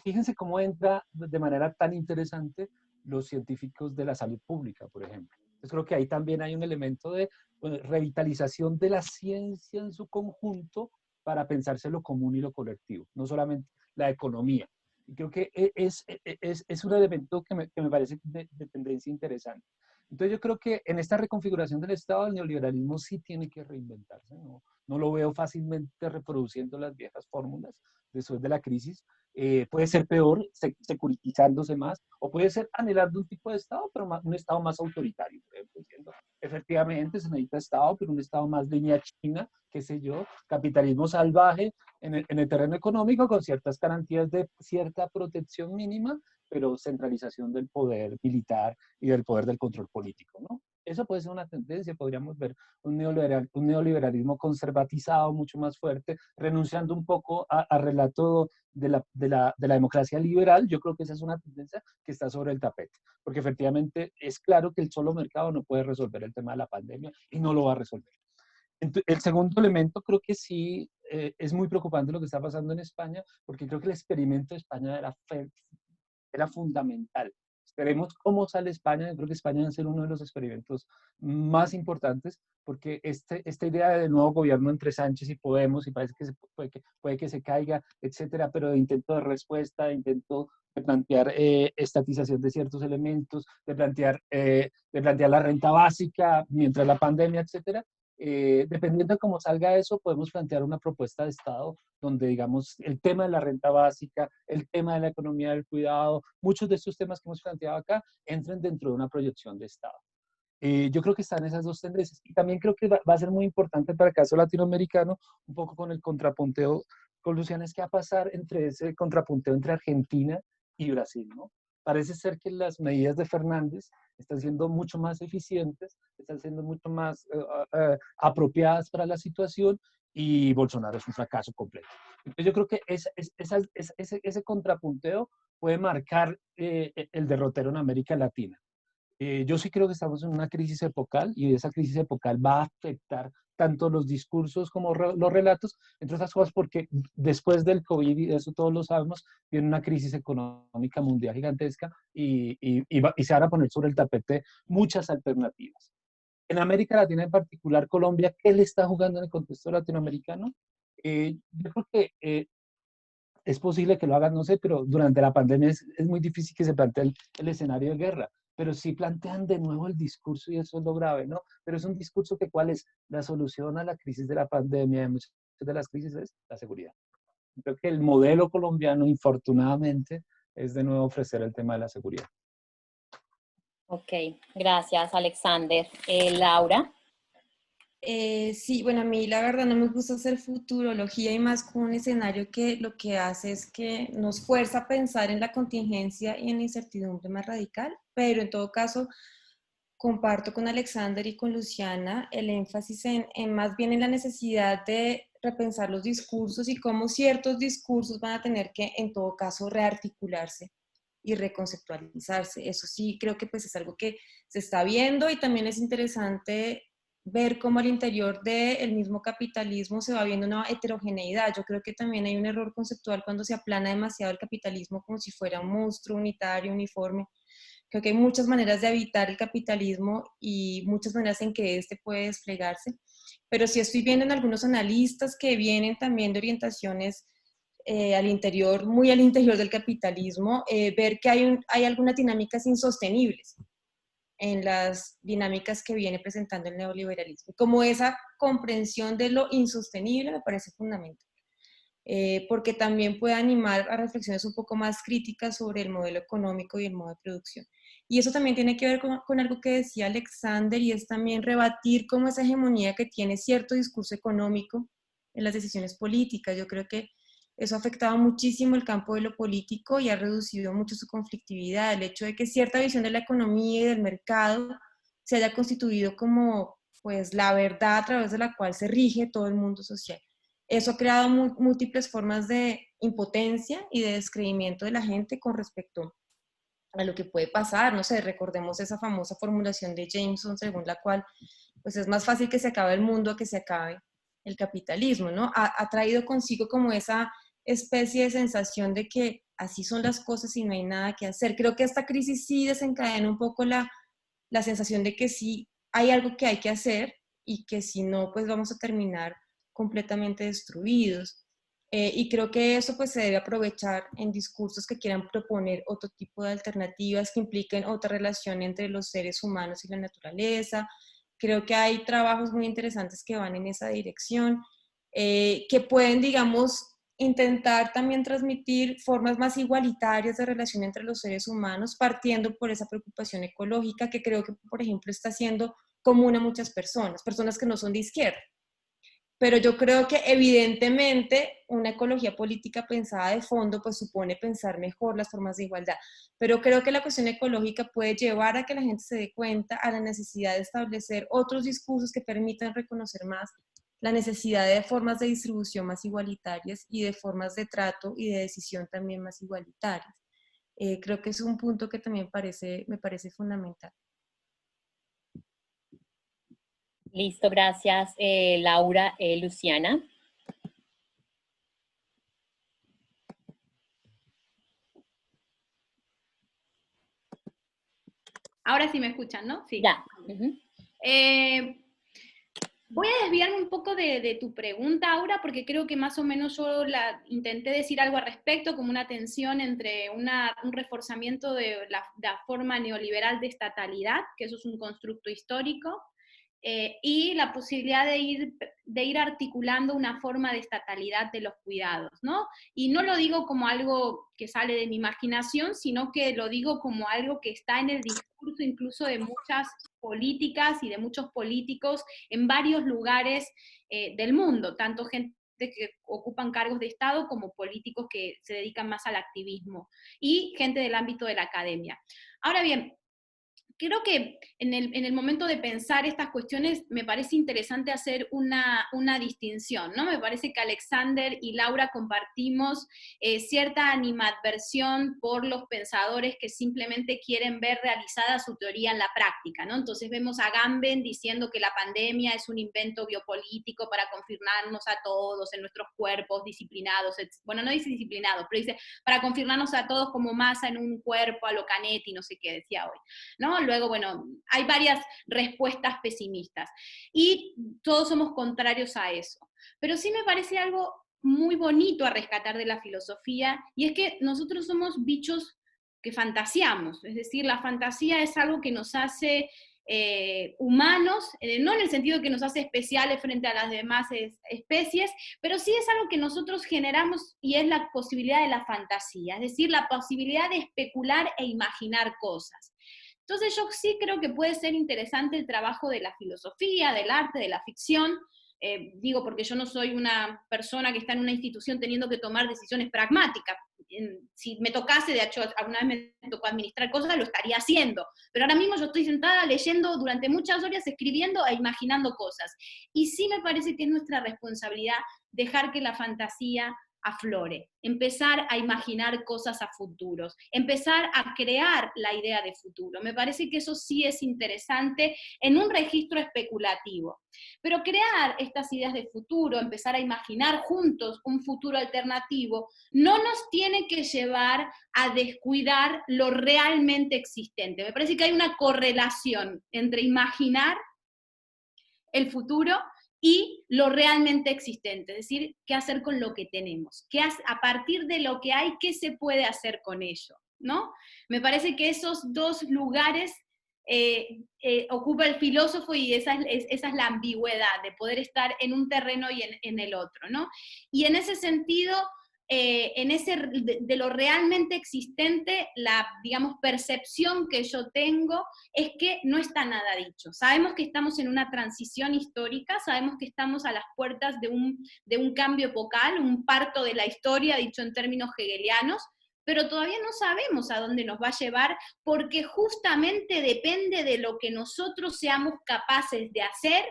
Speaker 6: fíjense cómo entra de manera tan interesante los científicos de la salud pública, por ejemplo. Entonces creo que ahí también hay un elemento de revitalización de la ciencia en su conjunto para pensarse lo común y lo colectivo, no solamente la economía. Y creo que es un elemento que me parece de tendencia interesante. Entonces yo creo que en esta reconfiguración del Estado, el neoliberalismo sí tiene que reinventarse. No lo veo fácilmente reproduciendo las viejas fórmulas después de la crisis. Puede ser peor, securitizándose más, o puede ser anhelando un tipo de Estado, pero un Estado más autoritario. Diciendo, efectivamente se necesita Estado, pero un Estado más línea china, qué sé yo, capitalismo salvaje en el terreno económico con ciertas garantías de cierta protección mínima, pero centralización del poder militar y del poder del control político, ¿no? Eso puede ser una tendencia, podríamos ver un neoliberalismo conservatizado mucho más fuerte, renunciando un poco al relato de la democracia liberal. Yo creo que esa es una tendencia que está sobre el tapete, porque efectivamente es claro que el solo mercado no puede resolver el tema de la pandemia y no lo va a resolver. El segundo elemento creo que sí es muy preocupante lo que está pasando en España, porque creo que el experimento de España era fundamental. Esperemos cómo sale España. Yo creo que España va a ser uno de los experimentos más importantes, porque esta idea del nuevo gobierno entre Sánchez y Podemos, y parece que puede que se caiga, etcétera, pero de intento de respuesta, de intento de plantear estatización de ciertos elementos, de plantear la renta básica mientras la pandemia, etcétera. Dependiendo de cómo salga eso, podemos plantear una propuesta de Estado donde, digamos, el tema de la renta básica, el tema de la economía del cuidado, muchos de estos temas que hemos planteado acá, entren dentro de una proyección de Estado. Yo creo que están esas dos tendencias. Y también creo que va a ser muy importante para el caso latinoamericano, un poco con el contrapunteo con Luciana, es que va a pasar entre ese contrapunteo entre Argentina y Brasil, ¿no? Parece ser que las medidas de Fernández están siendo mucho más eficientes, están siendo mucho más apropiadas para la situación, y Bolsonaro es un fracaso completo. Entonces yo creo que ese contrapunteo puede marcar el derrotero en América Latina. Yo sí creo que estamos en una crisis epocal y esa crisis epocal va a afectar tanto los discursos como los relatos, entre otras cosas porque después del COVID, y eso todos lo sabemos, viene una crisis económica mundial gigantesca y se van a poner sobre el tapete muchas alternativas. En América Latina en particular, Colombia, ¿qué le está jugando en el contexto latinoamericano? Yo creo que es posible que lo hagan, no sé, pero durante la pandemia es muy difícil que se plantee el escenario de guerra, pero sí plantean de nuevo el discurso y eso es lo grave, ¿no? Pero es un discurso que cuál es la solución a la crisis de la pandemia, de muchas de las crisis es la seguridad. Creo que el modelo colombiano, infortunadamente, es de nuevo ofrecer el tema de la seguridad.
Speaker 4: Ok, gracias Alexander. Laura.
Speaker 3: Sí, bueno, a mí la verdad no me gusta hacer futurología y más con un escenario que lo que hace es que nos fuerza a pensar en la contingencia y en la incertidumbre más radical, pero en todo caso comparto con Alexander y con Luciana el énfasis en más bien en la necesidad de repensar los discursos y cómo ciertos discursos van a tener que en todo caso rearticularse y reconceptualizarse. Eso sí creo que pues es algo que se está viendo y también es interesante ver cómo al interior del mismo capitalismo se va viendo una heterogeneidad. Yo creo que también hay un error conceptual cuando se aplana demasiado el capitalismo como si fuera un monstruo unitario, uniforme. Creo que hay muchas maneras de habitar el capitalismo y muchas maneras en que éste puede desplegarse, pero sí estoy viendo en algunos analistas que vienen también de orientaciones al interior, muy al interior del capitalismo, ver que hay algunas dinámicas insostenibles en las dinámicas que viene presentando el neoliberalismo. Como esa comprensión de lo insostenible me parece fundamental, porque también puede animar a reflexiones un poco más críticas sobre el modelo económico y el modo de producción. Y eso también tiene que ver con algo que decía Alexander, y es también rebatir cómo esa hegemonía que tiene cierto discurso económico en las decisiones políticas. Yo creo que eso ha afectado muchísimo el campo de lo político y ha reducido mucho su conflictividad. El hecho de que cierta visión de la economía y del mercado se haya constituido como pues la verdad a través de la cual se rige todo el mundo social. Eso ha creado múltiples formas de impotencia y de descreimiento de la gente con respecto a lo que puede pasar. No sé, recordemos esa famosa formulación de Jameson según la cual pues es más fácil que se acabe el mundo a que se acabe el capitalismo, ¿no? Ha traído consigo como esa especie de sensación de que así son las cosas y no hay nada que hacer. Creo que esta crisis sí desencadena un poco la sensación de que sí hay algo que hay que hacer y que si no, pues vamos a terminar completamente destruidos. Y creo que eso pues se debe aprovechar en discursos que quieran proponer otro tipo de alternativas que impliquen otra relación entre los seres humanos y la naturaleza. Creo que hay trabajos muy interesantes que van en esa dirección, que pueden, digamos, intentar también transmitir formas más igualitarias de relación entre los seres humanos, partiendo por esa preocupación ecológica que creo que, por ejemplo, está siendo común a muchas personas, personas que no son de izquierda. Pero yo creo que evidentemente una ecología política pensada de fondo pues supone pensar mejor las formas de igualdad. Pero creo que la cuestión ecológica puede llevar a que la gente se dé cuenta a la necesidad de establecer otros discursos que permitan reconocer más la necesidad de formas de distribución más igualitarias y de formas de trato y de decisión también más igualitarias. Creo que es un punto que también me parece fundamental.
Speaker 4: Listo, gracias Laura. Luciana.
Speaker 5: Ahora sí me escuchan, ¿no? Sí.
Speaker 4: Ya.
Speaker 5: Voy a desviarme un poco de tu pregunta, Aura, porque creo que más o menos yo intenté decir algo al respecto, como una tensión entre un reforzamiento de la forma neoliberal de estatalidad, que eso es un constructo histórico, y la posibilidad de ir articulando una forma de estatalidad de los cuidados, ¿no? Y no lo digo como algo que sale de mi imaginación, sino que lo digo como algo que está en el discurso incluso de muchas políticas y de muchos políticos en varios lugares del mundo, tanto gente que ocupan cargos de Estado como políticos que se dedican más al activismo y gente del ámbito de la academia. Ahora bien, creo que en el momento de pensar estas cuestiones me parece interesante hacer una distinción, ¿no? Me parece que Alexander y Laura compartimos cierta animadversión por los pensadores que simplemente quieren ver realizada su teoría en la práctica, ¿no? Entonces vemos a Gamben diciendo que la pandemia es un invento biopolítico para confinarnos a todos en nuestros cuerpos disciplinados, bueno, no dice disciplinados, pero dice para confinarnos a todos como masa en un cuerpo, a lo Canetti, no sé qué decía hoy, ¿no? Luego, bueno, hay varias respuestas pesimistas y todos somos contrarios a eso. Pero sí me parece algo muy bonito a rescatar de la filosofía, y es que nosotros somos bichos que fantaseamos, es decir, la fantasía es algo que nos hace humanos, no en el sentido de que nos hace especiales frente a las demás especies, pero sí es algo que nosotros generamos y es la posibilidad de la fantasía, es decir, la posibilidad de especular e imaginar cosas. Entonces yo sí creo que puede ser interesante el trabajo de la filosofía, del arte, de la ficción, digo porque yo no soy una persona que está en una institución teniendo que tomar decisiones pragmáticas. Si me tocase, de hecho, alguna vez me tocó administrar cosas, lo estaría haciendo. Pero ahora mismo yo estoy sentada leyendo durante muchas horas, escribiendo e imaginando cosas. Y sí me parece que es nuestra responsabilidad dejar que la fantasía aflore, empezar a imaginar cosas a futuros, empezar a crear la idea de futuro. Me parece que eso sí es interesante en un registro especulativo. Pero crear estas ideas de futuro, empezar a imaginar juntos un futuro alternativo, no nos tiene que llevar a descuidar lo realmente existente. Me parece que hay una correlación entre imaginar el futuro y lo realmente existente, es decir, qué hacer con lo que tenemos, a partir de lo que hay, qué se puede hacer con ello, ¿no? Me parece que esos dos lugares ocupa el filósofo, y esa es la ambigüedad, de poder estar en un terreno y en el otro, ¿no? Y en ese sentido, de lo realmente existente, la, digamos, percepción que yo tengo es que no está nada dicho. Sabemos que estamos en una transición histórica, sabemos que estamos a las puertas de un cambio epocal, un parto de la historia, dicho en términos hegelianos, pero todavía no sabemos a dónde nos va a llevar, porque justamente depende de lo que nosotros seamos capaces de hacer,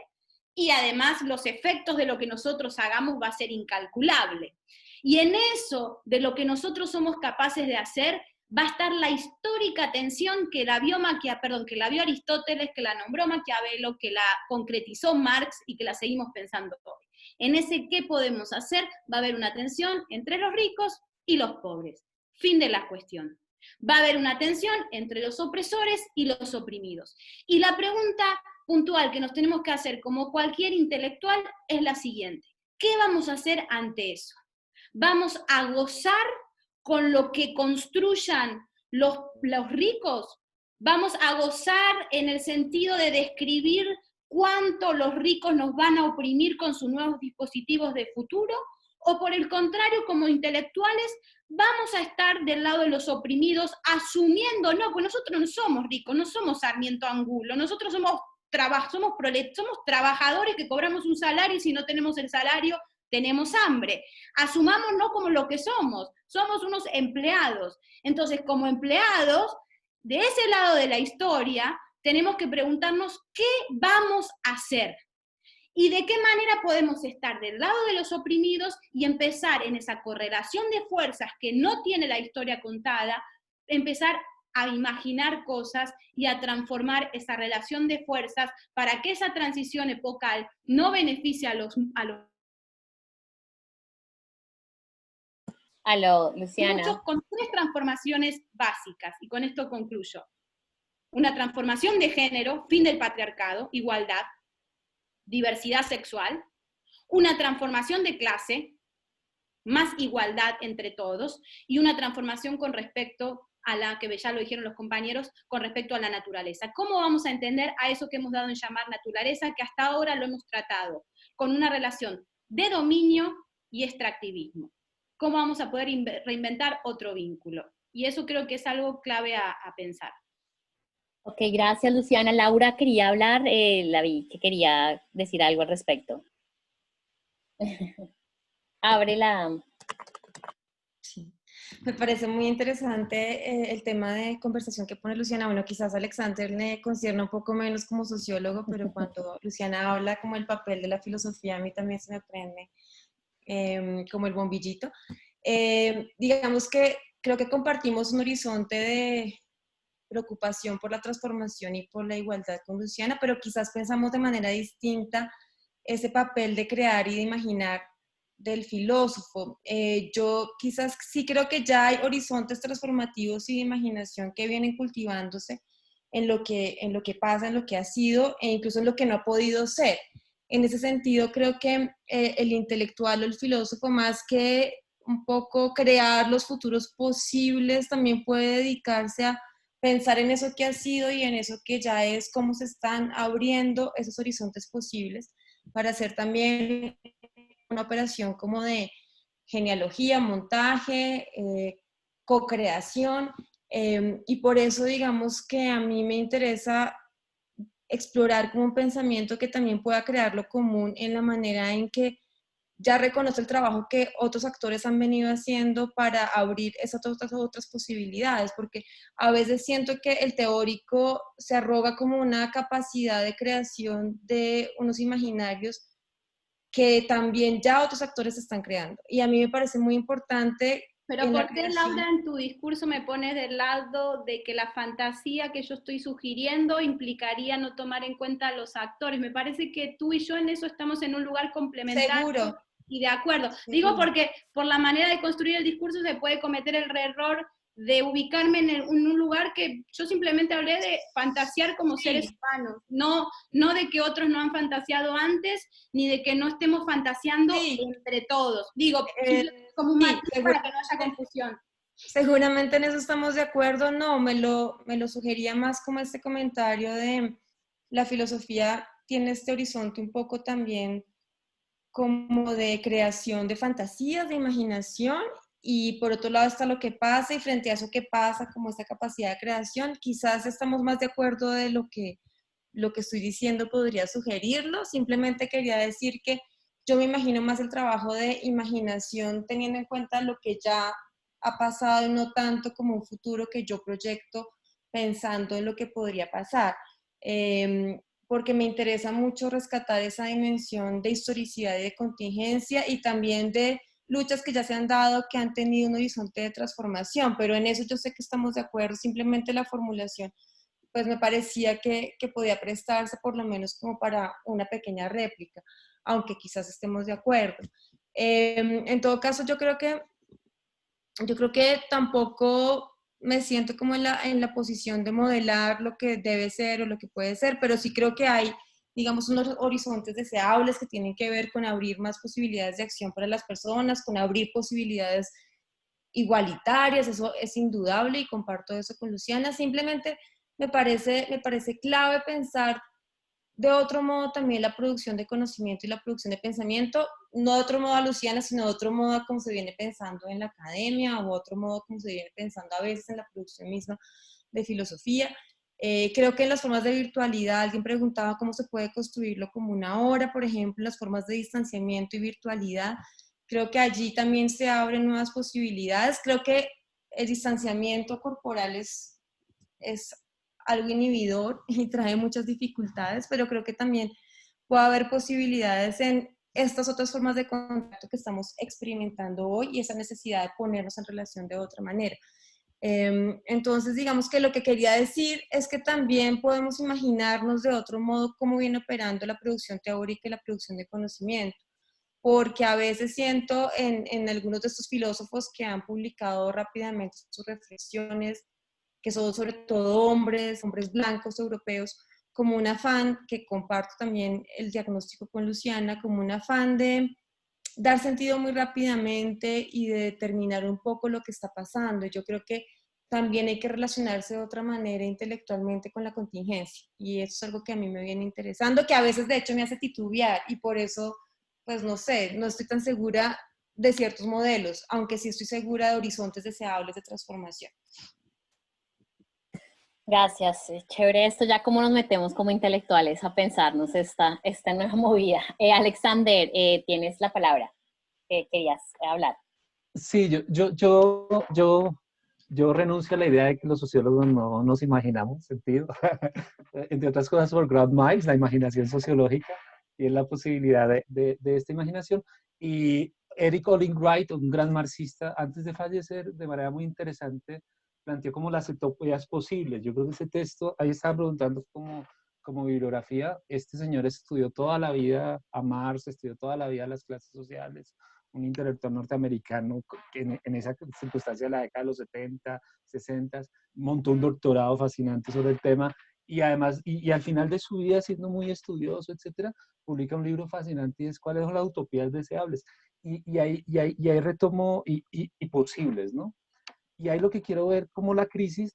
Speaker 5: y además los efectos de lo que nosotros hagamos va a ser incalculable. Y en eso, de lo que nosotros somos capaces de hacer, va a estar la histórica tensión que la vio Aristóteles, que la nombró Maquiavelo, que la concretizó Marx y que la seguimos pensando hoy. En ese qué podemos hacer va a haber una tensión entre los ricos y los pobres. Fin de la cuestión. Va a haber una tensión entre los opresores y los oprimidos. Y la pregunta puntual que nos tenemos que hacer como cualquier intelectual es la siguiente: ¿qué vamos a hacer ante eso? ¿Vamos a gozar con lo que construyan los ricos? ¿Vamos a gozar en el sentido de describir cuánto los ricos nos van a oprimir con sus nuevos dispositivos de futuro? ¿O por el contrario, como intelectuales, vamos a estar del lado de los oprimidos, asumiendo, no, pues nosotros no somos ricos, no somos Sarmiento Angulo, nosotros somos trabajadores que cobramos un salario, y si no tenemos el salario, tenemos hambre. Asumámonos como lo que somos unos empleados. Entonces, como empleados, de ese lado de la historia, tenemos que preguntarnos qué vamos a hacer y de qué manera podemos estar del lado de los oprimidos y empezar en esa correlación de fuerzas que no tiene la historia contada, empezar a imaginar cosas y a transformar esa relación de fuerzas para que esa transición epocal no beneficie a los
Speaker 4: Aló, Luciana.
Speaker 5: muchos, con 3 transformaciones básicas, y con esto concluyo. Una transformación de género, fin del patriarcado, igualdad, diversidad sexual. Una transformación de clase, más igualdad entre todos, y una transformación con respecto a la que ya lo dijeron los compañeros, con respecto a la naturaleza. ¿Cómo vamos a entender a eso que hemos dado en llamar naturaleza, que hasta ahora lo hemos tratado con una relación de dominio y extractivismo? ¿Cómo vamos a poder reinventar otro vínculo? Y eso creo que es algo clave a pensar.
Speaker 4: Ok, gracias, Luciana. Laura quería hablar, la vi que quería decir algo al respecto. Ábrela.
Speaker 3: Sí. Me parece muy interesante el tema de conversación que pone Luciana. Bueno, quizás a Alexander le concierne un poco menos como sociólogo, pero cuando Luciana habla como el papel de la filosofía, a mí también se me prende como el bombillito. Digamos que creo que compartimos un horizonte de preocupación por la transformación y por la igualdad con Luciana, pero quizás pensamos de manera distinta ese papel de crear y de imaginar del filósofo. Yo quizás sí creo que ya hay horizontes transformativos y de imaginación que vienen cultivándose en lo que pasa, en lo que ha sido e incluso en lo que no ha podido ser. En ese sentido, creo que el intelectual o el filósofo, más que un poco crear los futuros posibles, también puede dedicarse a pensar en eso que ha sido y en eso que ya es, cómo se están abriendo esos horizontes posibles para hacer también una operación como de genealogía, montaje, co-creación, y por eso digamos que a mí me interesa explorar como un pensamiento que también pueda crear lo común en la manera en que ya reconoce el trabajo que otros actores han venido haciendo para abrir esas otras posibilidades, porque a veces siento que el teórico se arroga como una capacidad de creación de unos imaginarios que también ya otros actores están creando. Y a mí me parece muy importante
Speaker 5: Pero
Speaker 3: en la
Speaker 5: ¿por qué,
Speaker 3: creación.
Speaker 5: Laura, en tu discurso me pones del lado de que la fantasía que yo estoy sugiriendo implicaría no tomar en cuenta a los actores? Me parece que tú y yo en eso estamos en un lugar complementario
Speaker 3: Seguro.
Speaker 5: y de acuerdo.
Speaker 3: Seguro.
Speaker 5: Digo porque por la manera de construir el discurso se puede cometer el error de ubicarme en un lugar que yo simplemente hablé de fantasear como seres humanos, no de que otros no han fantaseado antes, ni de que no estemos fantaseando entre todos. Digo, como un matiz para que no haya confusión.
Speaker 3: Seguramente en eso estamos de acuerdo. No, me lo sugería más como este comentario de la filosofía tiene este horizonte un poco también como de creación de fantasías, de imaginación, y por otro lado está lo que pasa, y frente a eso que pasa, como esta capacidad de creación, quizás estamos más de acuerdo de lo que estoy diciendo podría sugerirlo. Simplemente quería decir que yo me imagino más el trabajo de imaginación teniendo en cuenta lo que ya ha pasado y no tanto como un futuro que yo proyecto pensando en lo que podría pasar. Porque me interesa mucho rescatar esa dimensión de historicidad y de contingencia y también de luchas que ya se han dado, que han tenido un horizonte de transformación, pero en eso yo sé que estamos de acuerdo, simplemente la formulación pues me parecía que podía prestarse por lo menos como para una pequeña réplica, aunque quizás estemos de acuerdo. En todo caso, yo creo que tampoco me siento como en la posición de modelar lo que debe ser o lo que puede ser, pero sí creo que hay, digamos, unos horizontes deseables que tienen que ver con abrir más posibilidades de acción para las personas, con abrir posibilidades igualitarias, eso es indudable y comparto eso con Luciana. Simplemente me parece clave pensar de otro modo también la producción de conocimiento y la producción de pensamiento, no de otro modo a Luciana, sino de otro modo como se viene pensando en la academia o otro modo como se viene pensando a veces en la producción misma de filosofía. Creo que en las formas de virtualidad, alguien preguntaba cómo se puede construirlo como una hora, por ejemplo, las formas de distanciamiento y virtualidad. Creo que allí también se abren nuevas posibilidades. Creo que el distanciamiento corporal es algo inhibidor y trae muchas dificultades, pero creo que también puede haber posibilidades en estas otras formas de contacto que estamos experimentando hoy y esa necesidad de ponernos en relación de otra manera. Entonces, digamos que lo que quería decir es que también podemos imaginarnos de otro modo cómo viene operando la producción teórica y la producción de conocimiento, porque a veces siento en algunos de estos filósofos que han publicado rápidamente sus reflexiones, que son sobre todo hombres blancos europeos, como un afán, que comparto también el diagnóstico con Luciana, como un afán de dar sentido muy rápidamente y de determinar un poco lo que está pasando. Yo creo que también hay que relacionarse de otra manera intelectualmente con la contingencia, y eso es algo que a mí me viene interesando, que a veces de hecho me hace titubear, y por eso, pues no sé, no estoy tan segura de ciertos modelos, aunque sí estoy segura de horizontes deseables de transformación.
Speaker 4: Gracias, chévere esto, ya como nos metemos como intelectuales a pensarnos esta nueva movida. Alexander, tienes la palabra, querías hablar.
Speaker 6: Sí, yo renuncio a la idea de que los sociólogos no nos imaginamos sentido, entre otras cosas por Grant Miles, la imaginación sociológica, y es la posibilidad de esta imaginación. Y Eric Olin Wright, un gran marxista, antes de fallecer, de manera muy interesante, planteó como las utopías posibles. Yo creo que ese texto, ahí estaba preguntando como bibliografía, este señor estudió toda la vida a Marx, estudió toda la vida las clases sociales, un intelectual norteamericano que en esa circunstancia de la década de los 70, 60, montó un doctorado fascinante sobre el tema y además, y al final de su vida, siendo muy estudioso, etcétera, publica un libro fascinante y es ¿Cuáles son las utopías deseables? Y ahí retomo y posibles, ¿no? Y ahí lo que quiero ver como la crisis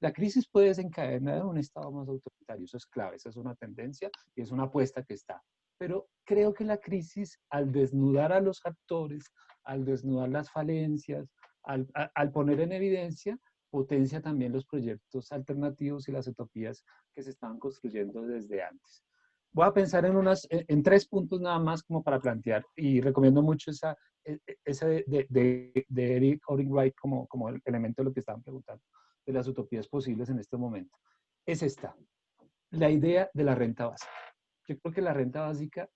Speaker 6: puede desencadenar un estado más autoritario, eso es clave, esa es una tendencia y es una apuesta que está. Pero creo que la crisis, al desnudar a los actores, al desnudar las falencias, al poner en evidencia, potencia también los proyectos alternativos y las utopías que se estaban construyendo desde antes. Voy a pensar en 3 puntos nada más como para plantear y recomiendo mucho ese de Eric Olin Wright como el elemento de lo que estaban preguntando, de las utopías posibles en este momento. Es esta, la idea de la renta básica. Yo creo que la renta básica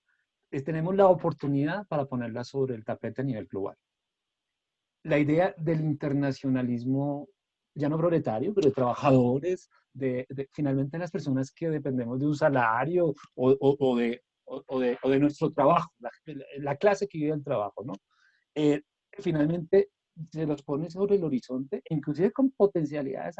Speaker 6: tenemos la oportunidad para ponerla sobre el tapete a nivel global. La idea del internacionalismo, ya no proletario, pero de trabajadores, finalmente las personas que dependemos de un salario o de nuestro trabajo, la clase que vive el trabajo, ¿no? Finalmente se los pone sobre el horizonte, inclusive con potencialidades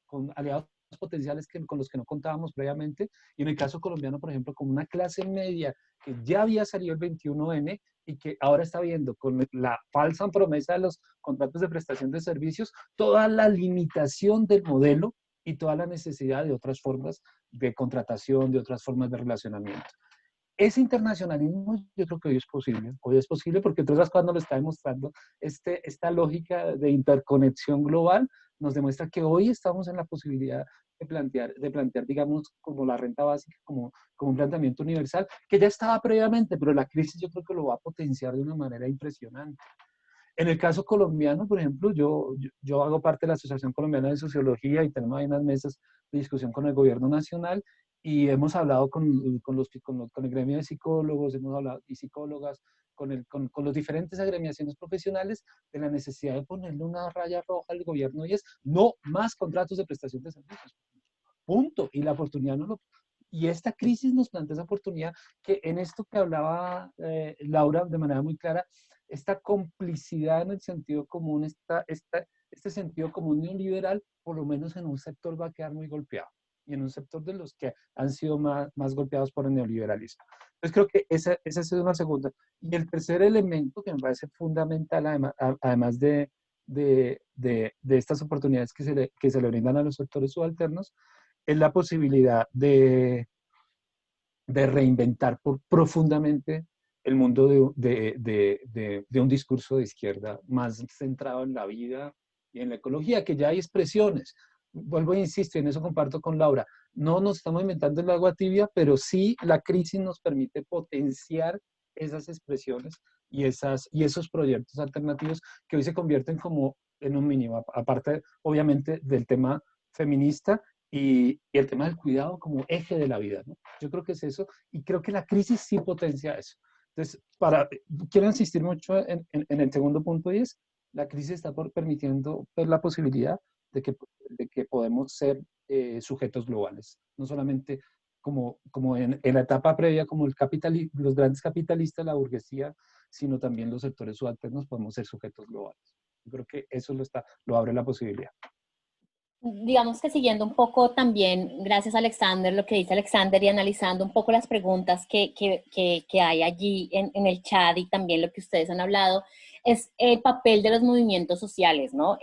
Speaker 6: con aliados potenciales con los que no contábamos previamente, y en el caso colombiano, por ejemplo, con una clase media que ya había salido el 21N y que ahora está viendo con la falsa promesa de los contratos de prestación de servicios toda la limitación del modelo y toda la necesidad de otras formas de contratación, de otras formas de relacionamiento. Ese internacionalismo yo creo que hoy es posible porque entre otras cosas nos lo está demostrando esta lógica de interconexión global, nos demuestra que hoy estamos en la posibilidad de plantear digamos, como la renta básica, como un planteamiento universal, que ya estaba previamente, pero la crisis yo creo que lo va a potenciar de una manera impresionante. En el caso colombiano, por ejemplo, yo hago parte de la Asociación Colombiana de Sociología y tenemos ahí unas mesas de discusión con el gobierno nacional y hemos hablado con el gremio de psicólogos, hemos hablado y psicólogas, con las diferentes agremiaciones profesionales de la necesidad de ponerle una raya roja al gobierno y es no más contratos de prestación de servicios. Punto. Y la oportunidad no lo... Y esta crisis nos plantea esa oportunidad que en esto que hablaba Laura de manera muy clara, esta complicidad en el sentido común, este sentido común neoliberal, por lo menos en un sector va a quedar muy golpeado y en un sector de los que han sido más golpeados por el neoliberalismo. Entonces creo que esa es una segunda. Y el tercer elemento que me parece fundamental, además de estas oportunidades que se le brindan a los sectores subalternos, es la posibilidad de reinventar profundamente el mundo de un discurso de izquierda más centrado en la vida y en la ecología, que ya hay expresiones. Vuelvo e insisto, y en eso comparto con Laura, no nos estamos inventando el agua tibia, pero sí la crisis nos permite potenciar esas expresiones y esos proyectos alternativos que hoy se convierten como en un mínimo, aparte obviamente del tema feminista y el tema del cuidado como eje de la vida, ¿no? Yo creo que es eso, y creo que la crisis sí potencia eso. Entonces, quiero insistir mucho en el segundo punto, y es, la crisis está permitiendo ver la posibilidad de que podemos ser sujetos globales, no solamente como en la etapa previa, como los grandes capitalistas, la burguesía, sino también los sectores subalternos podemos ser sujetos globales. Yo creo que eso lo abre la posibilidad.
Speaker 4: Digamos que siguiendo un poco también, gracias Alexander, lo que dice Alexander y analizando un poco las preguntas que hay allí en el chat y también lo que ustedes han hablado, es el papel de los movimientos sociales, ¿no?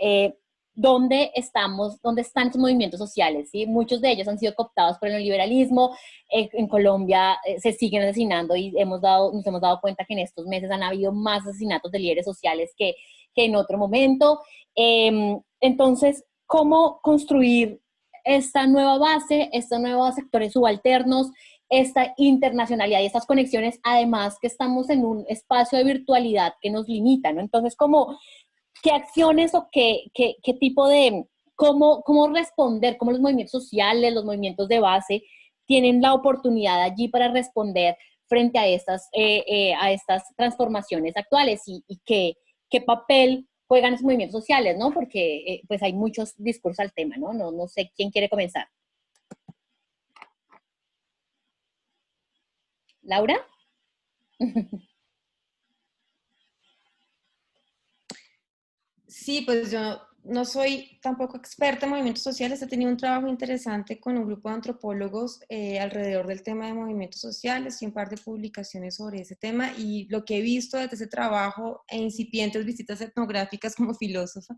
Speaker 4: ¿Dónde están esos movimientos sociales? ¿Sí? Muchos de ellos han sido cooptados por el neoliberalismo. En Colombia se siguen asesinando y nos hemos dado cuenta que en estos meses han habido más asesinatos de líderes sociales que en otro momento. Entonces, ¿cómo construir esta nueva base, estos nuevos sectores subalternos, esta internacionalidad y estas conexiones, además que estamos en un espacio de virtualidad que nos limita, ¿no? Entonces, ¿qué acciones o qué tipo de, cómo responder, cómo los movimientos sociales, los movimientos de base tienen la oportunidad allí para responder frente a estas transformaciones actuales y qué papel juegan esos movimientos sociales, ¿no? Porque pues hay muchos discursos al tema, ¿no? No sé quién quiere comenzar. ¿Laura?
Speaker 3: Sí, pues yo no soy tampoco experta en movimientos sociales, he tenido un trabajo interesante con un grupo de antropólogos alrededor del tema de movimientos sociales y un par de publicaciones sobre ese tema, y lo que he visto desde ese trabajo e incipientes visitas etnográficas como filósofa,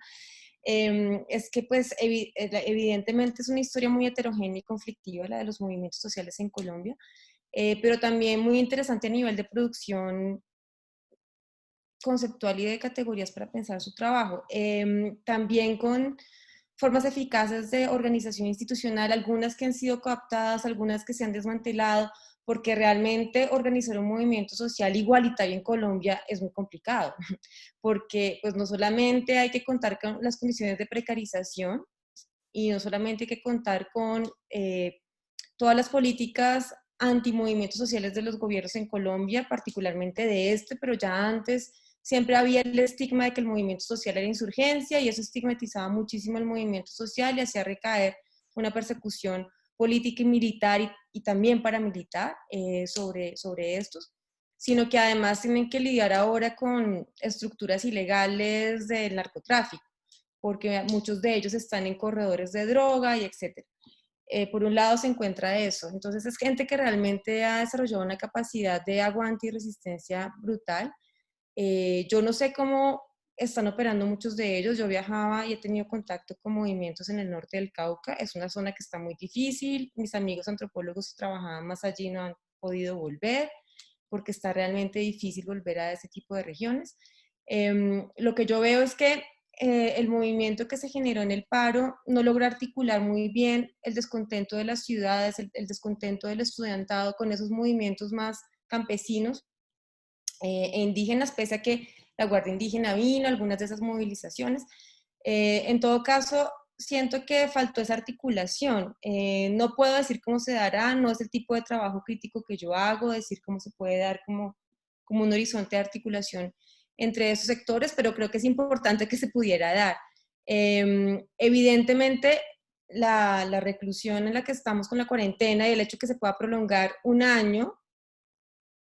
Speaker 3: es que pues evidentemente es una historia muy heterogénea y conflictiva la de los movimientos sociales en Colombia, pero también muy interesante a nivel de producción conceptual y de categorías para pensar su trabajo. También con formas eficaces de organización institucional, algunas que han sido cooptadas, algunas que se han desmantelado, porque realmente organizar un movimiento social igualitario en Colombia es muy complicado, porque pues no solamente hay que contar con las condiciones de precarización y no solamente hay que contar con todas las políticas antimovimientos sociales de los gobiernos en Colombia, particularmente de este, pero ya antes siempre había el estigma de que el movimiento social era insurgencia y eso estigmatizaba muchísimo el movimiento social y hacía recaer una persecución política y militar y también paramilitar sobre estos, sino que además tienen que lidiar ahora con estructuras ilegales del narcotráfico, porque muchos de ellos están en corredores de droga y etcétera. Por un lado se encuentra eso. Entonces es gente que realmente ha desarrollado una capacidad de aguante y resistencia brutal. Yo no sé cómo están operando muchos de ellos. Yo viajaba y he tenido contacto con movimientos en el norte del Cauca. Es una zona que está muy difícil. Mis amigos antropólogos que trabajaban más allí no han podido volver porque está realmente difícil volver a ese tipo de regiones. Lo que yo veo es que el movimiento que se generó en el paro no logra articular muy bien el descontento de las ciudades, el descontento del estudiantado con esos movimientos más campesinos e indígenas, pese a que la Guardia Indígena vino, algunas de esas movilizaciones. En todo caso, siento que faltó esa articulación. No puedo decir cómo se dará, no es el tipo de trabajo crítico que yo hago, decir cómo se puede dar como un horizonte de articulación entre esos sectores, pero creo que es importante que se pudiera dar. Evidentemente, la reclusión en la que estamos con la cuarentena y el hecho que se pueda prolongar un año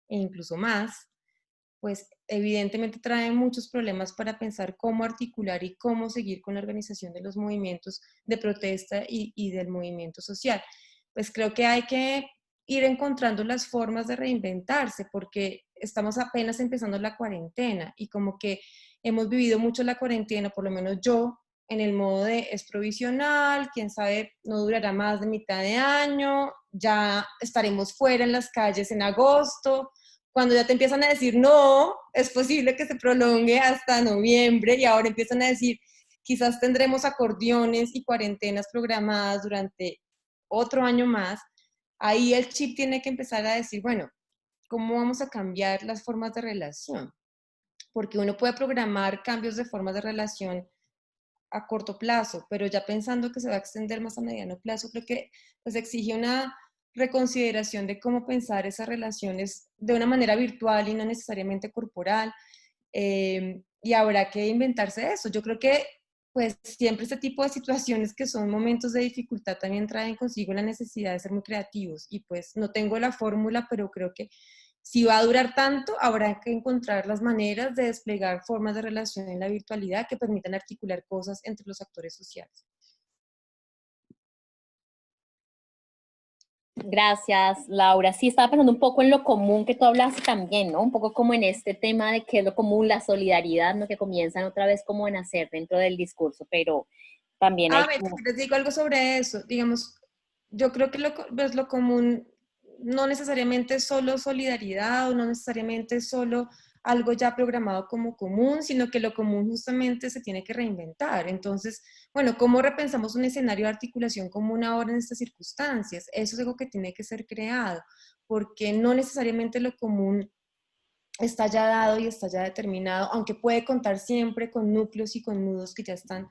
Speaker 3: e incluso más, pues evidentemente trae muchos problemas para pensar cómo articular y cómo seguir con la organización de los movimientos de protesta y del movimiento social. Pues creo que hay que ir encontrando las formas de reinventarse porque estamos apenas empezando la cuarentena y como que hemos vivido mucho la cuarentena, por lo menos yo, en el modo de es provisional, quién sabe, no durará más de mitad de año, ya estaremos fuera en las calles en agosto, cuando ya te empiezan a decir, no, es posible que se prolongue hasta noviembre y ahora empiezan a decir, quizás tendremos acordeones y cuarentenas programadas durante otro año más, ahí el chip tiene que empezar a decir, bueno, ¿cómo vamos a cambiar las formas de relación? Porque uno puede programar cambios de formas de relación a corto plazo, pero ya pensando que se va a extender más a mediano plazo, creo que pues exige una reconsideración de cómo pensar esas relaciones de una manera virtual y no necesariamente corporal, y habrá que inventarse eso. Yo creo que pues siempre este tipo de situaciones que son momentos de dificultad también traen consigo la necesidad de ser muy creativos y pues no tengo la fórmula, pero creo que si va a durar tanto, habrá que encontrar las maneras de desplegar formas de relación en la virtualidad que permitan articular cosas entre los actores sociales.
Speaker 4: Gracias, Laura. Sí, estaba pensando un poco en lo común que tú hablaste también, ¿no? Un poco como en este tema de qué es lo común, la solidaridad, ¿no? Que comienzan otra vez como a nacer dentro del discurso, pero también hay como...
Speaker 3: Les digo algo sobre eso. Digamos, yo creo que pues, lo común no necesariamente es solo solidaridad o no necesariamente es solo algo ya programado como común, sino que lo común justamente se tiene que reinventar. Entonces, bueno, ¿cómo repensamos un escenario de articulación común ahora en estas circunstancias? Eso es algo que tiene que ser creado, porque no necesariamente lo común está ya dado y está ya determinado, aunque puede contar siempre con núcleos y con nudos que ya están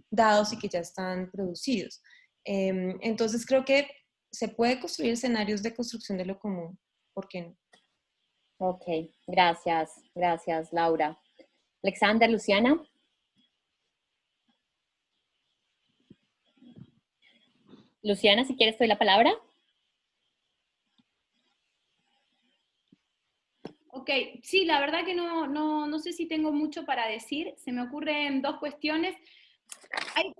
Speaker 3: dados y que ya están producidos. Entonces creo que se puede construir escenarios de construcción de lo común, ¿por qué no?
Speaker 4: Ok, gracias Laura. Alexander, Luciana. Luciana, si quieres, te doy la palabra.
Speaker 5: Ok, sí, la verdad que no sé si tengo mucho para decir. Se me ocurren dos cuestiones.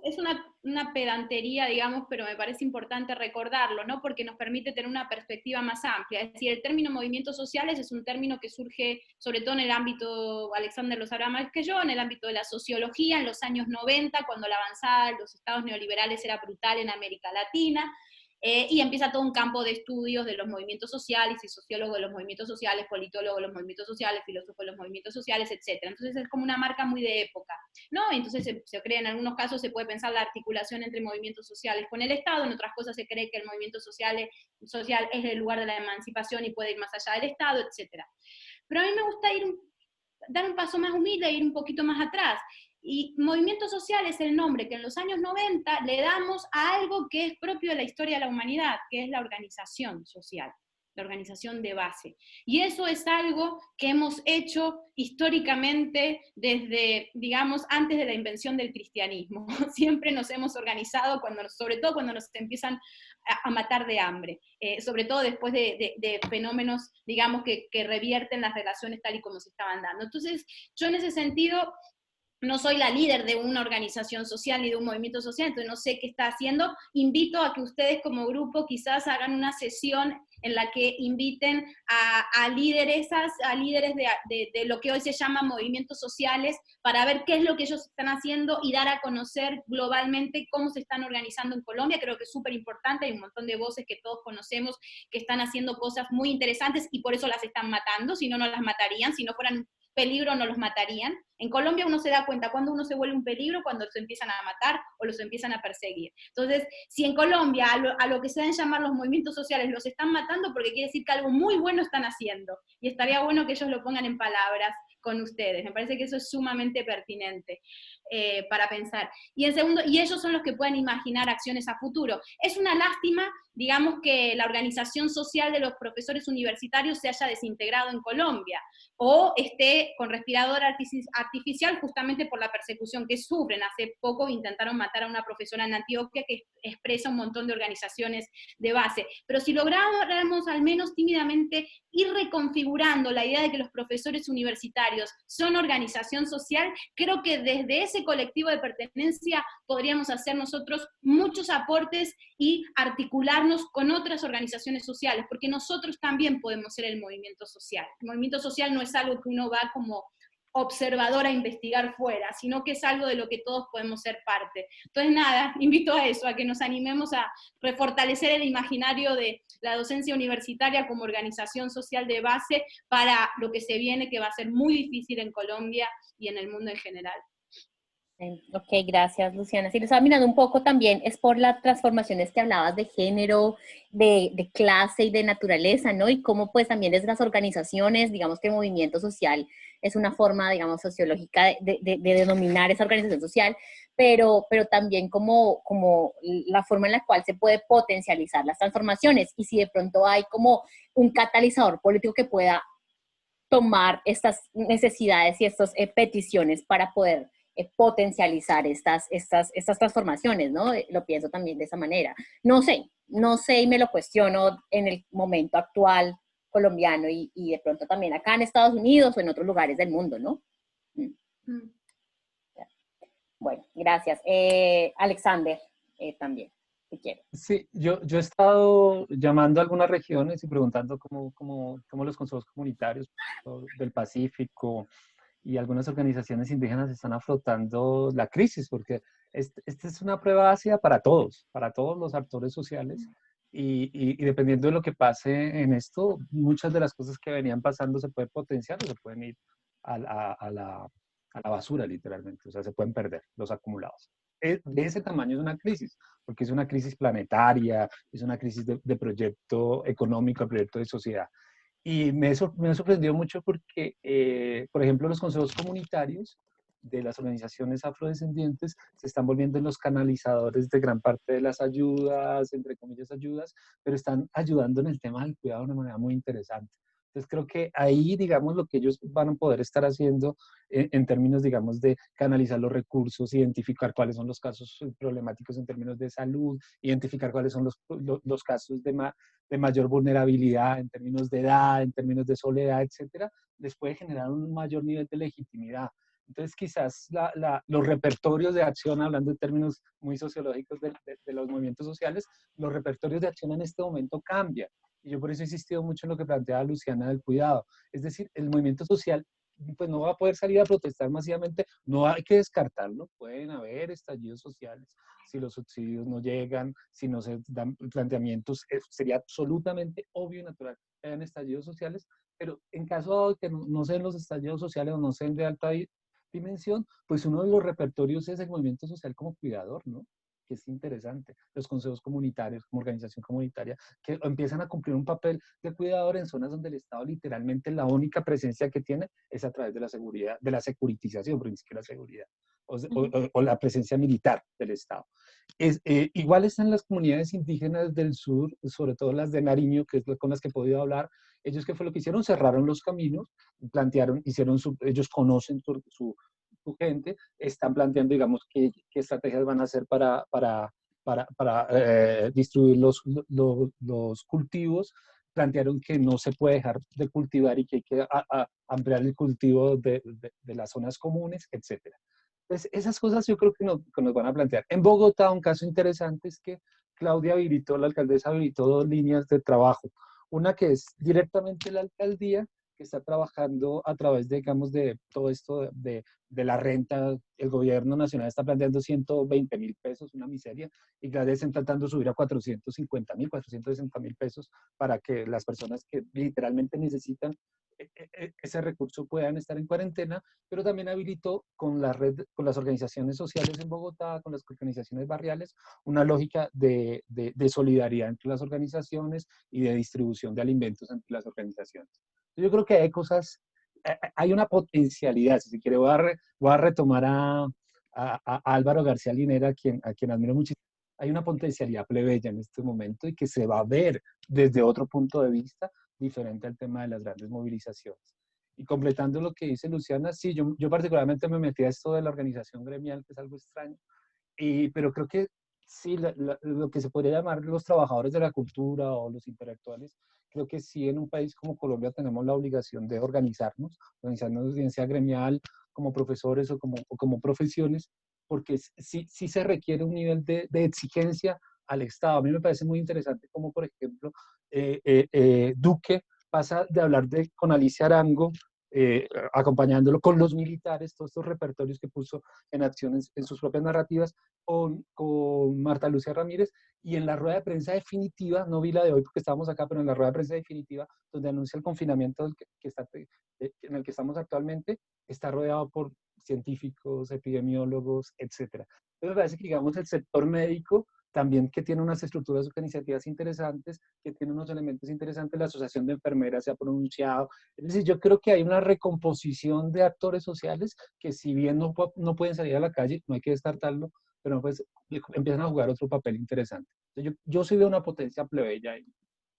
Speaker 5: Es una pedantería, digamos, pero me parece importante recordarlo, ¿no? Porque nos permite tener una perspectiva más amplia. Es decir, el término movimientos sociales es un término que surge, sobre todo en el ámbito, Alexander lo sabrá más que yo, en el ámbito de la sociología, en los años 90, cuando la avanzada de los estados neoliberales era brutal en América Latina. Y empieza todo un campo de estudios de los movimientos sociales, y sociólogo de los movimientos sociales, politólogo de los movimientos sociales, filósofo de los movimientos sociales, etc. Entonces es como una marca muy de época, ¿no? Entonces se cree, en algunos casos se puede pensar la articulación entre movimientos sociales con el Estado, en otras cosas se cree que el movimiento social es el lugar de la emancipación y puede ir más allá del Estado, etc. Pero a mí me gusta dar un paso más humilde e ir un poquito más atrás. Y movimiento social es el nombre que en los años 90 le damos a algo que es propio de la historia de la humanidad, que es la organización social, la organización de base. Y eso es algo que hemos hecho históricamente desde, digamos, antes de la invención del cristianismo. Siempre nos hemos organizado, sobre todo cuando nos empiezan a matar de hambre, sobre todo después de fenómenos, digamos, que revierten las relaciones tal y como se estaban dando. Entonces, yo en ese sentido no soy la líder de una organización social ni de un movimiento social, entonces no sé qué está haciendo. Invito a que ustedes como grupo quizás hagan una sesión en la que inviten a lideresas, a líderes de lo que hoy se llama movimientos sociales, para ver qué es lo que ellos están haciendo y dar a conocer globalmente cómo se están organizando en Colombia. Creo que es súper importante, hay un montón de voces que todos conocemos que están haciendo cosas muy interesantes y por eso las están matando, si no, no las matarían, si no fueran peligro no los matarían. En Colombia uno se da cuenta cuando uno se vuelve un peligro, cuando los empiezan a matar o los empiezan a perseguir. Entonces, si en Colombia a lo que se deben llamar los movimientos sociales los están matando, porque quiere decir que algo muy bueno están haciendo. Y estaría bueno que ellos lo pongan en palabras con ustedes. Me parece que eso es sumamente pertinente para pensar. Y en segundo, y ellos son los que pueden imaginar acciones a futuro. Es una lástima, digamos, que la organización social de los profesores universitarios se haya desintegrado en Colombia, o esté con respirador artificial justamente por la persecución que sufren. Hace poco intentaron matar a una profesora en Antioquia que expresa un montón de organizaciones de base. Pero si lográramos al menos tímidamente ir reconfigurando la idea de que los profesores universitarios son organización social, creo que desde ese colectivo de pertenencia podríamos hacer nosotros muchos aportes y articularnos con otras organizaciones sociales, porque nosotros también podemos ser el movimiento social. El movimiento social no es algo que uno va como observador a investigar fuera, sino que es algo de lo que todos podemos ser parte. Entonces nada, invito a eso, a que nos animemos a refortalecer el imaginario de la docencia universitaria como organización social de base para lo que se viene, que va a ser muy difícil en Colombia y en el mundo en general.
Speaker 4: Ok, gracias Luciana. Si lo estaba mirando un poco también, es por las transformaciones que hablabas de género, de clase y de naturaleza, ¿no? Y cómo pues también desde las organizaciones, digamos que el movimiento social es una forma, digamos, sociológica de denominar esa organización social, pero también como la forma en la cual se puede potencializar las transformaciones y si de pronto hay como un catalizador político que pueda tomar estas necesidades y estas peticiones para poder potencializar estas transformaciones, ¿no? Lo pienso también de esa manera. No sé y me lo cuestiono en el momento actual colombiano y de pronto también acá en Estados Unidos o en otros lugares del mundo, ¿no? Bueno, gracias. Alexander, también, si quieres.
Speaker 6: Sí, yo he estado llamando a algunas regiones y preguntando cómo los consejos comunitarios del Pacífico y algunas organizaciones indígenas están afrontando la crisis, porque esta es una prueba ácida para todos los actores sociales, y dependiendo de lo que pase en esto, muchas de las cosas que venían pasando se pueden potenciar o se pueden ir a la basura, literalmente, o sea, se pueden perder los acumulados. De ese tamaño es una crisis, porque es una crisis planetaria, es una crisis de proyecto económico, de proyecto de sociedad. Y me sorprendió mucho porque, por ejemplo, los consejos comunitarios de las organizaciones afrodescendientes se están volviendo en los canalizadores de gran parte de las ayudas, entre comillas ayudas, pero están ayudando en el tema del cuidado de una manera muy interesante. Entonces creo que ahí, digamos, lo que ellos van a poder estar haciendo en términos, digamos, de canalizar los recursos, identificar cuáles son los casos problemáticos en términos de salud, identificar cuáles son los casos de mayor vulnerabilidad en términos de edad, en términos de soledad, etcétera, les puede generar un mayor nivel de legitimidad. Entonces, quizás los repertorios de acción, hablando en términos muy sociológicos de los movimientos sociales, los repertorios de acción en este momento cambian. Y yo por eso he insistido mucho en lo que planteaba Luciana del cuidado. Es decir, el movimiento social pues no va a poder salir a protestar masivamente, no hay que descartarlo, pueden haber estallidos sociales, si los subsidios no llegan, si no se dan planteamientos, sería absolutamente obvio y natural que hayan estallidos sociales, pero en caso de que no sean los estallidos sociales o no sean de alta dimensión, pues uno de los repertorios es el movimiento social como cuidador, ¿no? Que es interesante. Los consejos comunitarios, como organización comunitaria, que empiezan a cumplir un papel de cuidador en zonas donde el Estado literalmente la única presencia que tiene es a través de la seguridad, de la securitización, pero ni siquiera seguridad, o la presencia militar del Estado. Igual están las comunidades indígenas del sur, sobre todo las de Nariño, que es con las que he podido hablar. Ellos, ¿qué fue lo que hicieron? Cerraron los caminos, plantearon, ellos conocen su gente, están planteando, digamos, qué estrategias van a hacer para distribuir los cultivos. Plantearon que no se puede dejar de cultivar y que hay que ampliar el cultivo de las zonas comunes, etc. Entonces, esas cosas yo creo que nos van a plantear. En Bogotá, un caso interesante es que Claudia habilitó, la alcaldesa habilitó 2 líneas de trabajo. Una que es directamente la alcaldía, que está trabajando a través, digamos, de todo esto de la renta. El gobierno nacional está planteando 120.000 pesos, una miseria, y cada vez están tratando de subir a 450.000, 460.000 pesos para que las personas que literalmente necesitan ese recurso puedan estar en cuarentena, pero también habilitó con la red, con las organizaciones sociales en Bogotá, con las organizaciones barriales, una lógica de solidaridad entre las organizaciones y de distribución de alimentos entre las organizaciones. Yo creo que hay cosas, hay una potencialidad, si se quiere, voy a retomar a Álvaro García Linera, a quien admiro muchísimo. Hay una potencialidad plebeya en este momento y que se va a ver desde otro punto de vista diferente al tema de las grandes movilizaciones. Y completando lo que dice Luciana, sí, yo particularmente me metí a esto de la organización gremial, que es algo extraño, pero creo que sí, lo que se podría llamar los trabajadores de la cultura o los intelectuales, creo que sí en un país como Colombia tenemos la obligación de organizarnos bien sea gremial, como profesores o como profesiones, porque sí se requiere un nivel de exigencia al Estado. A mí me parece muy interesante como, por ejemplo, Duque pasa de hablar con Alicia Arango, acompañándolo con los militares, todos estos repertorios que puso en acciones en sus propias narrativas, con Marta Lucía Ramírez, y en la rueda de prensa definitiva, no vi la de hoy porque estábamos acá, pero en la rueda de prensa definitiva, donde anuncia el confinamiento en el que estamos actualmente, está rodeado por científicos, epidemiólogos, etc. Entonces me parece que, digamos, el sector médico también, que tiene unas estructuras organizativas interesantes, que tiene unos elementos interesantes, la Asociación de Enfermeras se ha pronunciado. Es decir, yo creo que hay una recomposición de actores sociales que, si bien no pueden salir a la calle, no hay que descartarlo, pero pues empiezan a jugar otro papel interesante. Yo sí veo una potencia plebeya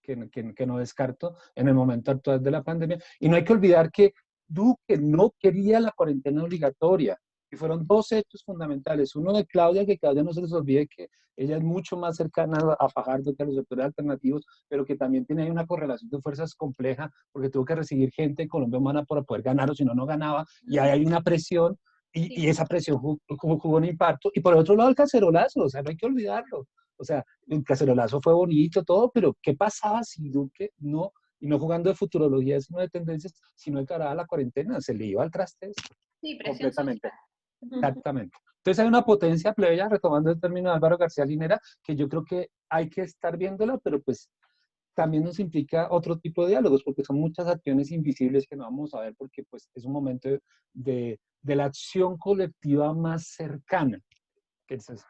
Speaker 6: que no descarto en el momento actual de la pandemia. Y no hay que olvidar que Duque no quería la cuarentena obligatoria. Y fueron 2 hechos fundamentales. Uno de Claudia, que Claudia no se les olvide que ella es mucho más cercana a Fajardo que a los sectores alternativos, pero que también tiene ahí una correlación de fuerzas compleja, porque tuvo que recibir gente en Colombia Humana para poder ganar, o si no, no ganaba. Y ahí hay una presión, y esa presión jugó un impacto. Y por otro lado, el cacerolazo, o sea, no hay que olvidarlo. O sea, el cacerolazo fue bonito, todo, pero ¿qué pasaba si Duque no, y no jugando de futurología, sino de tendencias, si no encaraba la cuarentena? Se le iba al traste
Speaker 5: Sí, presión
Speaker 6: completamente.
Speaker 5: social.
Speaker 6: Exactamente. Entonces hay una potencia plebeya, retomando el término de Álvaro García Linera, que yo creo que hay que estar viéndola, pero pues también nos implica otro tipo de diálogos, porque son muchas acciones invisibles que no vamos a ver, porque pues es un momento de la acción colectiva más cercana. Que es eso.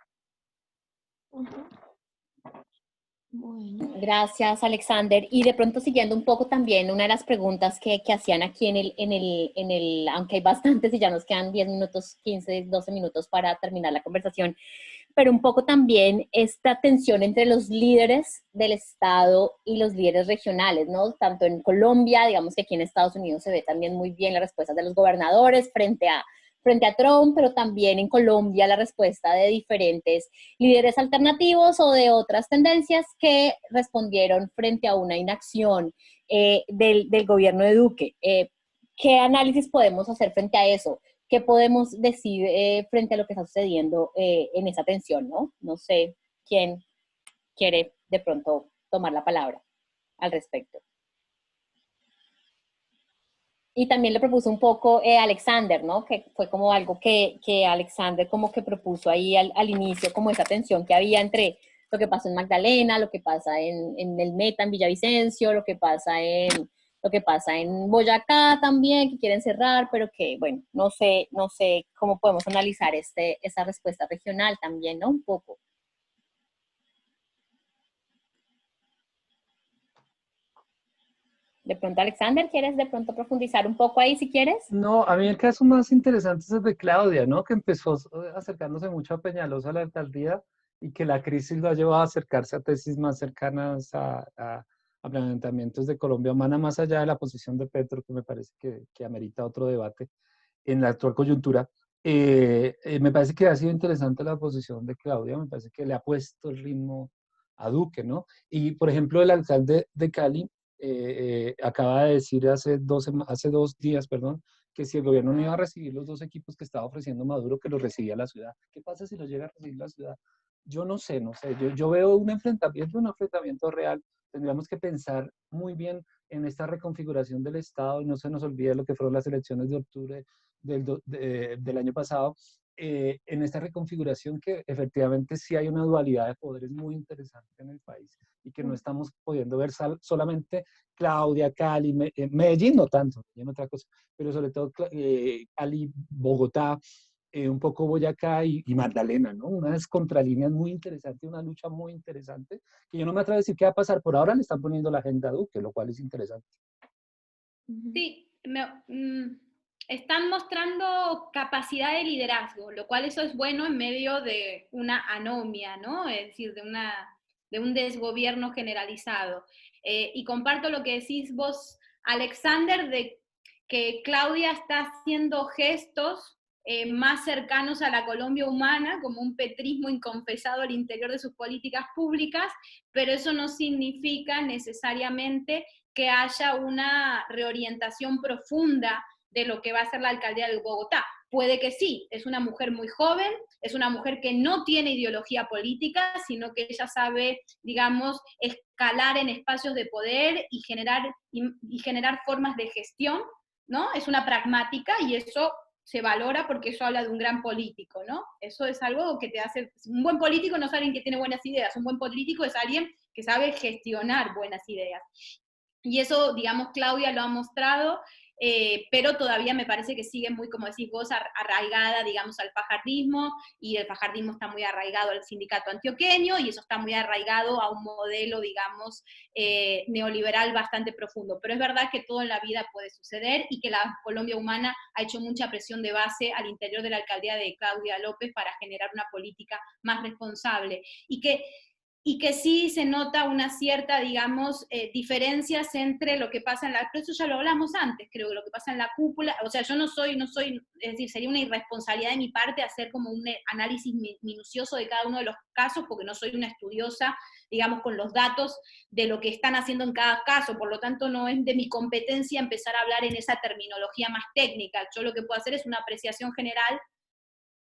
Speaker 3: Bueno.
Speaker 4: Gracias, Alexander. Y de pronto siguiendo un poco también una de las preguntas que hacían aquí aunque hay bastantes y ya nos quedan 10 minutos, 15, 12 minutos para terminar la conversación, pero un poco también esta tensión entre los líderes del Estado y los líderes regionales, ¿no? Tanto en Colombia, digamos que aquí en Estados Unidos se ve también muy bien las respuestas de los gobernadores frente a Trump, pero también en Colombia la respuesta de diferentes líderes alternativos o de otras tendencias que respondieron frente a una inacción del gobierno de Duque. ¿Qué análisis podemos hacer frente a eso? ¿Qué podemos decir frente a lo que está sucediendo en esa tensión, ¿no? No sé quién quiere de pronto tomar la palabra al respecto. Y también le propuso un poco Alexander, ¿no? Que fue como algo que Alexander como que propuso ahí al inicio, como esa tensión que había entre lo que pasa en Magdalena, lo que pasa en el Meta, en Villavicencio, lo que pasa en Boyacá también, que quieren cerrar, pero que, bueno, no sé cómo podemos analizar esa respuesta regional también, ¿no? Un poco. De pronto, Alexander, ¿quieres de pronto profundizar un poco ahí si quieres?
Speaker 6: No, a mí el caso más interesante es el de Claudia, ¿no? Que empezó acercándose mucho a Peñalosa a la alcaldía y que la crisis lo ha llevado a acercarse a tesis más cercanas a planteamientos de Colombia humana, más allá de la posición de Petro, que me parece que amerita otro debate en la actual coyuntura. Me parece que ha sido interesante la posición de Claudia, me parece que le ha puesto el ritmo a Duque, ¿no? Y, por ejemplo, el alcalde de Cali acaba de decir hace 2 días, perdón, que si el gobierno no iba a recibir los 2 equipos que estaba ofreciendo Maduro, que los recibía la ciudad. ¿Qué pasa si los llega a recibir la ciudad? Yo no sé, no sé. Yo veo un enfrentamiento real. Tendríamos que pensar muy bien en esta reconfiguración del Estado y no se nos olvide lo que fueron las elecciones de octubre del año pasado, en esta reconfiguración que efectivamente sí hay una dualidad de poderes muy interesante en el país y que no estamos pudiendo ver solamente Claudia, Cali, Medellín no tanto, Medellín otra cosa, pero sobre todo Cali, Bogotá, un poco Boyacá y Magdalena, ¿no? Unas contralíneas muy interesantes, una lucha muy interesante, que yo no me atrevo a decir qué va a pasar. Por ahora le están poniendo la agenda a Duque, lo cual es interesante.
Speaker 5: Sí, están mostrando capacidad de liderazgo, lo cual eso es bueno en medio de una anomia, ¿no? Es decir, de un desgobierno generalizado. Y comparto lo que decís vos, Alexander, de que Claudia está haciendo gestos más cercanos a la Colombia humana, como un petrismo inconfesado al interior de sus políticas públicas, pero eso no significa necesariamente que haya una reorientación profunda de lo que va a ser la alcaldía de Bogotá. Puede que sí, es una mujer muy joven, es una mujer que no tiene ideología política, sino que ella sabe, digamos, escalar en espacios de poder y generar formas de gestión, ¿no? Es una pragmática y eso se valora porque eso habla de un gran político, ¿no? Eso es algo que te hace... Un buen político no es alguien que tiene buenas ideas, un buen político es alguien que sabe gestionar buenas ideas. Y eso, digamos, Claudia lo ha mostrado, pero todavía me parece que sigue muy, como decís vos, arraigada, digamos, al fajardismo, y el fajardismo está muy arraigado al sindicato antioqueño, y eso está muy arraigado a un modelo, digamos, neoliberal bastante profundo. Pero es verdad que todo en la vida puede suceder, y que la Colombia humana ha hecho mucha presión de base al interior de la alcaldía de Claudia López para generar una política más responsable. Y que sí se nota una cierta, digamos, diferencias entre lo que pasa en la... Pero eso ya lo hablamos antes, creo que lo que pasa en la cúpula, o sea, yo no soy, es decir, sería una irresponsabilidad de mi parte hacer como un análisis minucioso de cada uno de los casos, porque no soy una estudiosa, digamos, con los datos de lo que están haciendo en cada caso, por lo tanto no es de mi competencia empezar a hablar en esa terminología más técnica. Yo lo que puedo hacer es una apreciación general,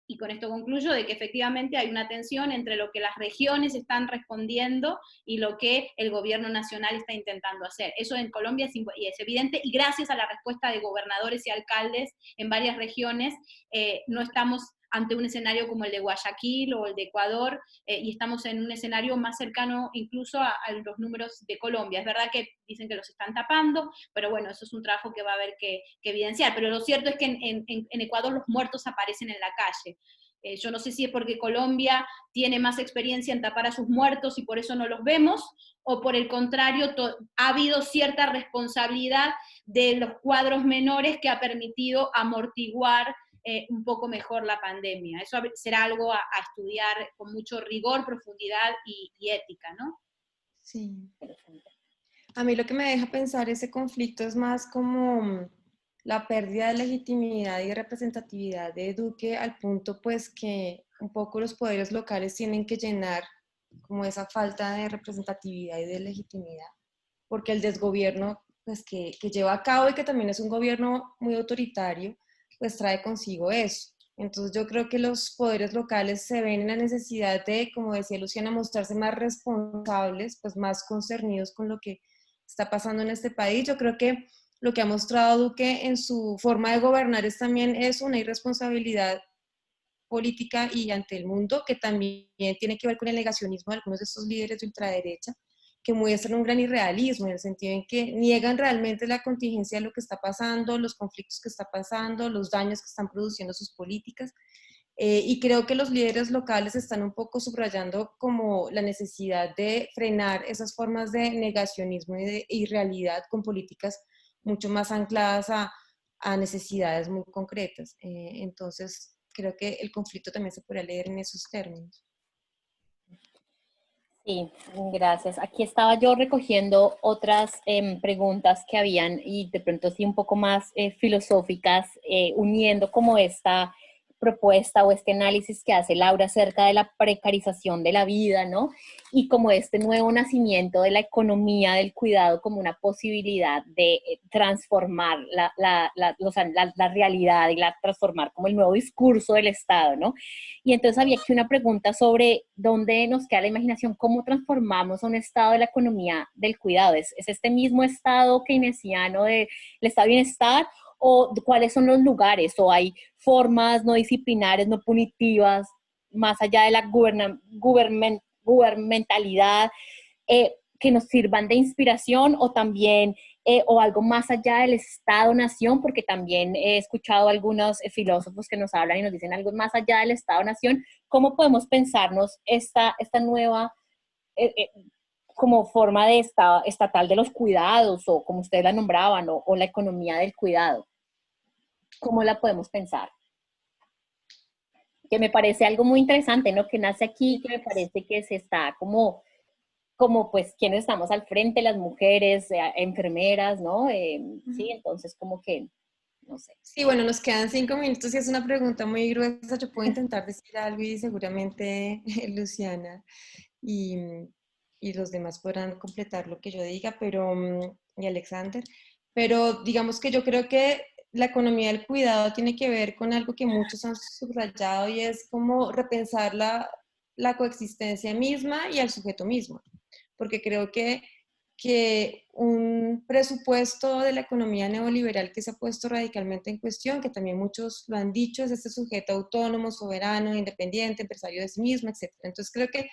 Speaker 5: y con esto concluyo, de que efectivamente hay una tensión entre lo que las regiones están respondiendo y lo que el gobierno nacional está intentando hacer. Eso en Colombia es evidente, y gracias a la respuesta de gobernadores y alcaldes en varias regiones, no estamos ante un escenario como el de Guayaquil o el de Ecuador, y estamos en un escenario más cercano incluso a los números de Colombia. Es verdad que dicen que los están tapando, pero bueno, eso es un trabajo que va a haber que evidenciar. Pero lo cierto es que en Ecuador los muertos aparecen en la calle. Yo no sé si es porque Colombia tiene más experiencia en tapar a sus muertos y por eso no los vemos, o por el contrario, ha habido cierta responsabilidad de los cuadros menores que ha permitido amortiguar un poco mejor la pandemia. Eso será algo a estudiar con mucho rigor, profundidad y ética, ¿no?
Speaker 3: Sí. A mí lo que me deja pensar ese conflicto es más como la pérdida de legitimidad y representatividad de Duque, al punto pues que un poco los poderes locales tienen que llenar como esa falta de representatividad y de legitimidad, porque el desgobierno pues que lleva a cabo y que también es un gobierno muy autoritario, pues trae consigo eso. Entonces yo creo que los poderes locales se ven en la necesidad de, como decía Luciana, mostrarse más responsables, pues más concernidos con lo que está pasando en este país. Yo creo que lo que ha mostrado Duque en su forma de gobernar también es una irresponsabilidad política y ante el mundo, que también tiene que ver con el negacionismo de algunos de estos líderes de ultraderecha, que muestran un gran irrealismo, en el sentido en que niegan realmente la contingencia de lo que está pasando, los conflictos que está pasando, los daños que están produciendo sus políticas. Y creo que los líderes locales están un poco subrayando como la necesidad de frenar esas formas de negacionismo y de irrealidad con políticas mucho más ancladas a necesidades muy concretas. Entonces, creo que el conflicto también se podría leer en esos términos.
Speaker 4: Sí, gracias. Aquí estaba yo recogiendo otras preguntas que habían y de pronto sí un poco más filosóficas, uniendo como esta propuesta o este análisis que hace Laura acerca de la precarización de la vida, ¿no? Y como este nuevo nacimiento de la economía del cuidado como una posibilidad de transformar la realidad y transformar como el nuevo discurso del Estado, ¿no? Y entonces había aquí una pregunta sobre dónde nos queda la imaginación, cómo transformamos a un estado de la economía del cuidado. ¿Es este mismo estado keynesiano del estado de bienestar? ¿O cuáles son los lugares? ¿O hay formas no disciplinares, no punitivas, más allá de la gubernamentalidad, que nos sirvan de inspiración, o también o algo más allá del Estado-Nación? Porque también he escuchado a algunos filósofos que nos hablan y nos dicen algo más allá del Estado-Nación. ¿Cómo podemos pensarnos esta nueva como forma de estatal de los cuidados, o como ustedes la nombraban, o la economía del cuidado? ¿Cómo la podemos pensar? Que me parece algo muy interesante, ¿no? Que nace aquí, que me parece que se está como pues quienes estamos al frente, las mujeres, enfermeras, ¿no? Sí, entonces como que, no sé.
Speaker 3: Sí, bueno, nos quedan 5 minutos y es una pregunta muy gruesa. Yo puedo intentar decir algo y seguramente Luciana y, y los demás podrán completar lo que yo diga, y Alexander, pero digamos que yo creo que la economía del cuidado tiene que ver con algo que muchos han subrayado, y es como repensar la coexistencia misma y al sujeto mismo, porque creo que un presupuesto de la economía neoliberal que se ha puesto radicalmente en cuestión, que también muchos lo han dicho, es este sujeto autónomo, soberano, independiente, empresario de sí mismo, etc. Entonces creo que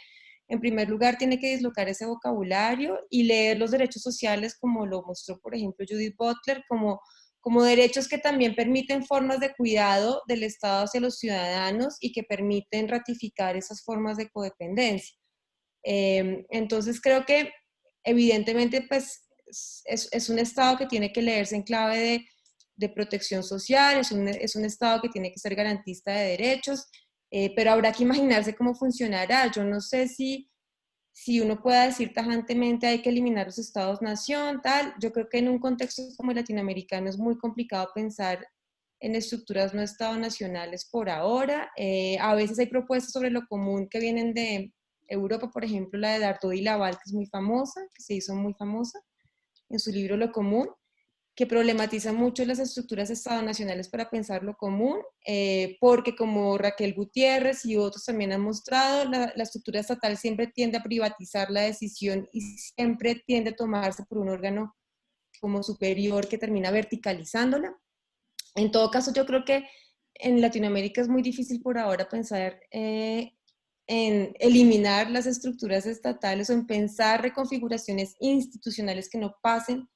Speaker 3: en primer lugar tiene que dislocar ese vocabulario y leer los derechos sociales, como lo mostró, por ejemplo, Judith Butler, como derechos que también permiten formas de cuidado del Estado hacia los ciudadanos y que permiten ratificar esas formas de codependencia. Entonces creo que evidentemente pues es un Estado que tiene que leerse en clave de protección social, es un Estado que tiene que ser garantista de derechos, pero habrá que imaginarse cómo funcionará. Yo no sé si uno pueda decir tajantemente hay que eliminar los estados-nación, tal. Yo creo que en un contexto como el latinoamericano es muy complicado pensar en estructuras no estado-nacionales por ahora. A veces hay propuestas sobre lo común que vienen de Europa, por ejemplo, la de Dardo y Laval, que es muy famosa, que se hizo muy famosa en su libro Lo Común, que problematiza mucho las estructuras estado-nacionales para pensar lo común, porque como Raquel Gutiérrez y otros también han mostrado, la estructura estatal siempre tiende a privatizar la decisión y siempre tiende a tomarse por un órgano como superior que termina verticalizándola. En todo caso, yo creo que en Latinoamérica es muy difícil por ahora pensar en eliminar las estructuras estatales o en pensar reconfiguraciones institucionales que no pasen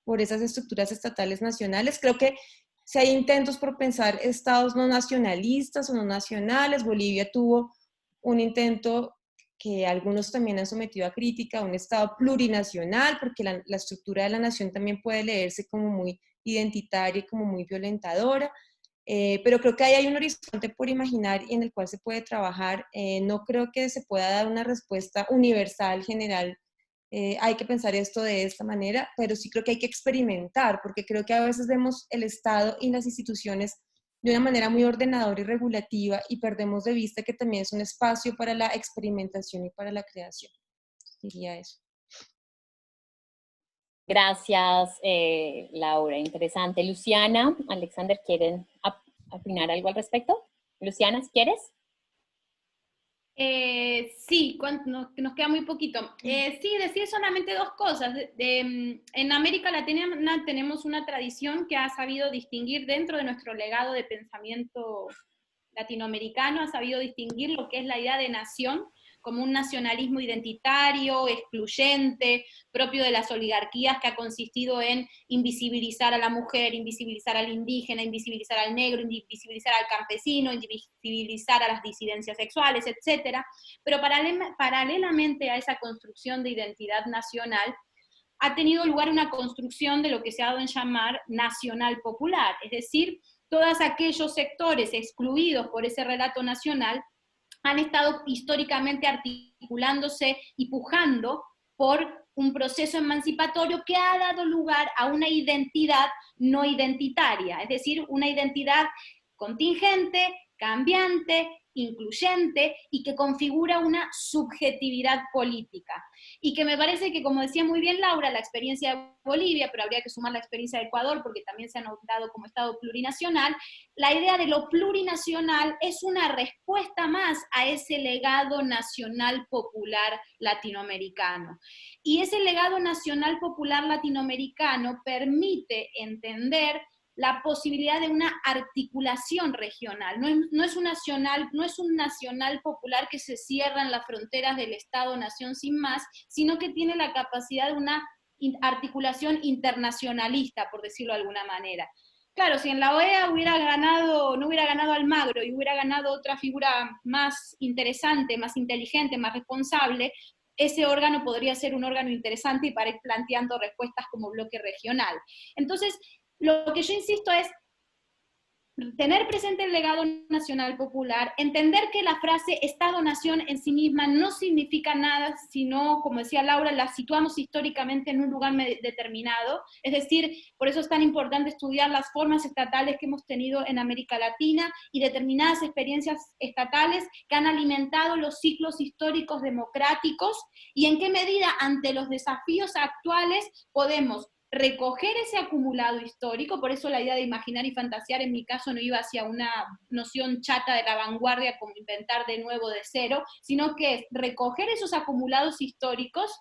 Speaker 3: por esas estructuras estatales nacionales. Creo que Si hay intentos por pensar estados no nacionalistas o no nacionales, Bolivia tuvo un intento que algunos también han sometido a crítica, un estado plurinacional, porque la estructura de la nación también puede leerse como muy identitaria y como muy violentadora. Pero creo que ahí hay un horizonte por imaginar y en el cual se puede trabajar. No creo que se pueda dar una respuesta universal, general. Hay que pensar esto de esta manera, pero sí creo que hay que experimentar, porque creo que a veces vemos el Estado y las instituciones de una manera muy ordenadora y regulativa y perdemos de vista que también es un espacio para la experimentación y para la creación. Diría eso.
Speaker 4: Gracias, Laura, interesante. Luciana, Alexander, ¿quieren opinar algo al respecto? Luciana, si quieres.
Speaker 5: Sí, nos queda muy poquito. Sí, decir solamente dos cosas. En América Latina tenemos una tradición que ha sabido distinguir dentro de nuestro legado de pensamiento latinoamericano, ha sabido distinguir lo que es la idea de nación como un nacionalismo identitario, excluyente, propio de las oligarquías, que ha consistido en invisibilizar a la mujer, invisibilizar al indígena, invisibilizar al negro, invisibilizar al campesino, invisibilizar a las disidencias sexuales, etc. Pero paralelamente a esa construcción de identidad nacional, ha tenido lugar una construcción de lo que se ha dado en llamar nacional popular, es decir, todos aquellos sectores excluidos por ese relato nacional han estado históricamente articulándose y pujando por un proceso emancipatorio que ha dado lugar a una identidad no identitaria, es decir, una identidad contingente, cambiante, incluyente y que configura una subjetividad política. Y que me parece que, como decía muy bien Laura, la experiencia de Bolivia, pero habría que sumar la experiencia de Ecuador porque también se ha nombrado como Estado plurinacional, la idea de lo plurinacional es una respuesta más a ese legado nacional popular latinoamericano. Y ese legado nacional popular latinoamericano permite entender la posibilidad de una articulación regional. No es un nacional popular que se cierra en las fronteras del Estado-nación sin más, sino que tiene la capacidad de una articulación internacionalista, por decirlo de alguna manera. Claro, si en la OEA no hubiera ganado Almagro y hubiera ganado otra figura más interesante, más inteligente, más responsable, ese órgano podría ser un órgano interesante y para ir planteando respuestas como bloque regional. Entonces, lo que yo insisto es tener presente el legado nacional popular, entender que la frase Estado-Nación en sí misma no significa nada, sino, como decía Laura, la situamos históricamente en un lugar determinado, es decir, por eso es tan importante estudiar las formas estatales que hemos tenido en América Latina y determinadas experiencias estatales que han alimentado los ciclos históricos democráticos y en qué medida ante los desafíos actuales podemos recoger ese acumulado histórico, por eso la idea de imaginar y fantasear en mi caso no iba hacia una noción chata de la vanguardia como inventar de nuevo de cero, sino que es recoger esos acumulados históricos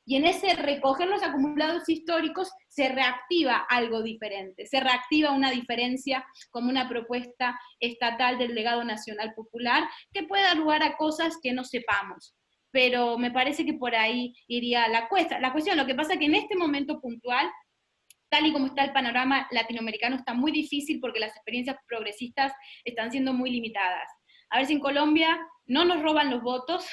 Speaker 5: y en ese recoger los acumulados históricos se reactiva algo diferente, se reactiva una diferencia como una propuesta estatal del legado nacional popular que puede dar lugar a cosas que no sepamos. Pero me parece que por ahí iría la cuestión. Lo que pasa es que en este momento puntual, tal y como está el panorama latinoamericano, está muy difícil porque las experiencias progresistas están siendo muy limitadas. A ver si en Colombia no nos roban los votos,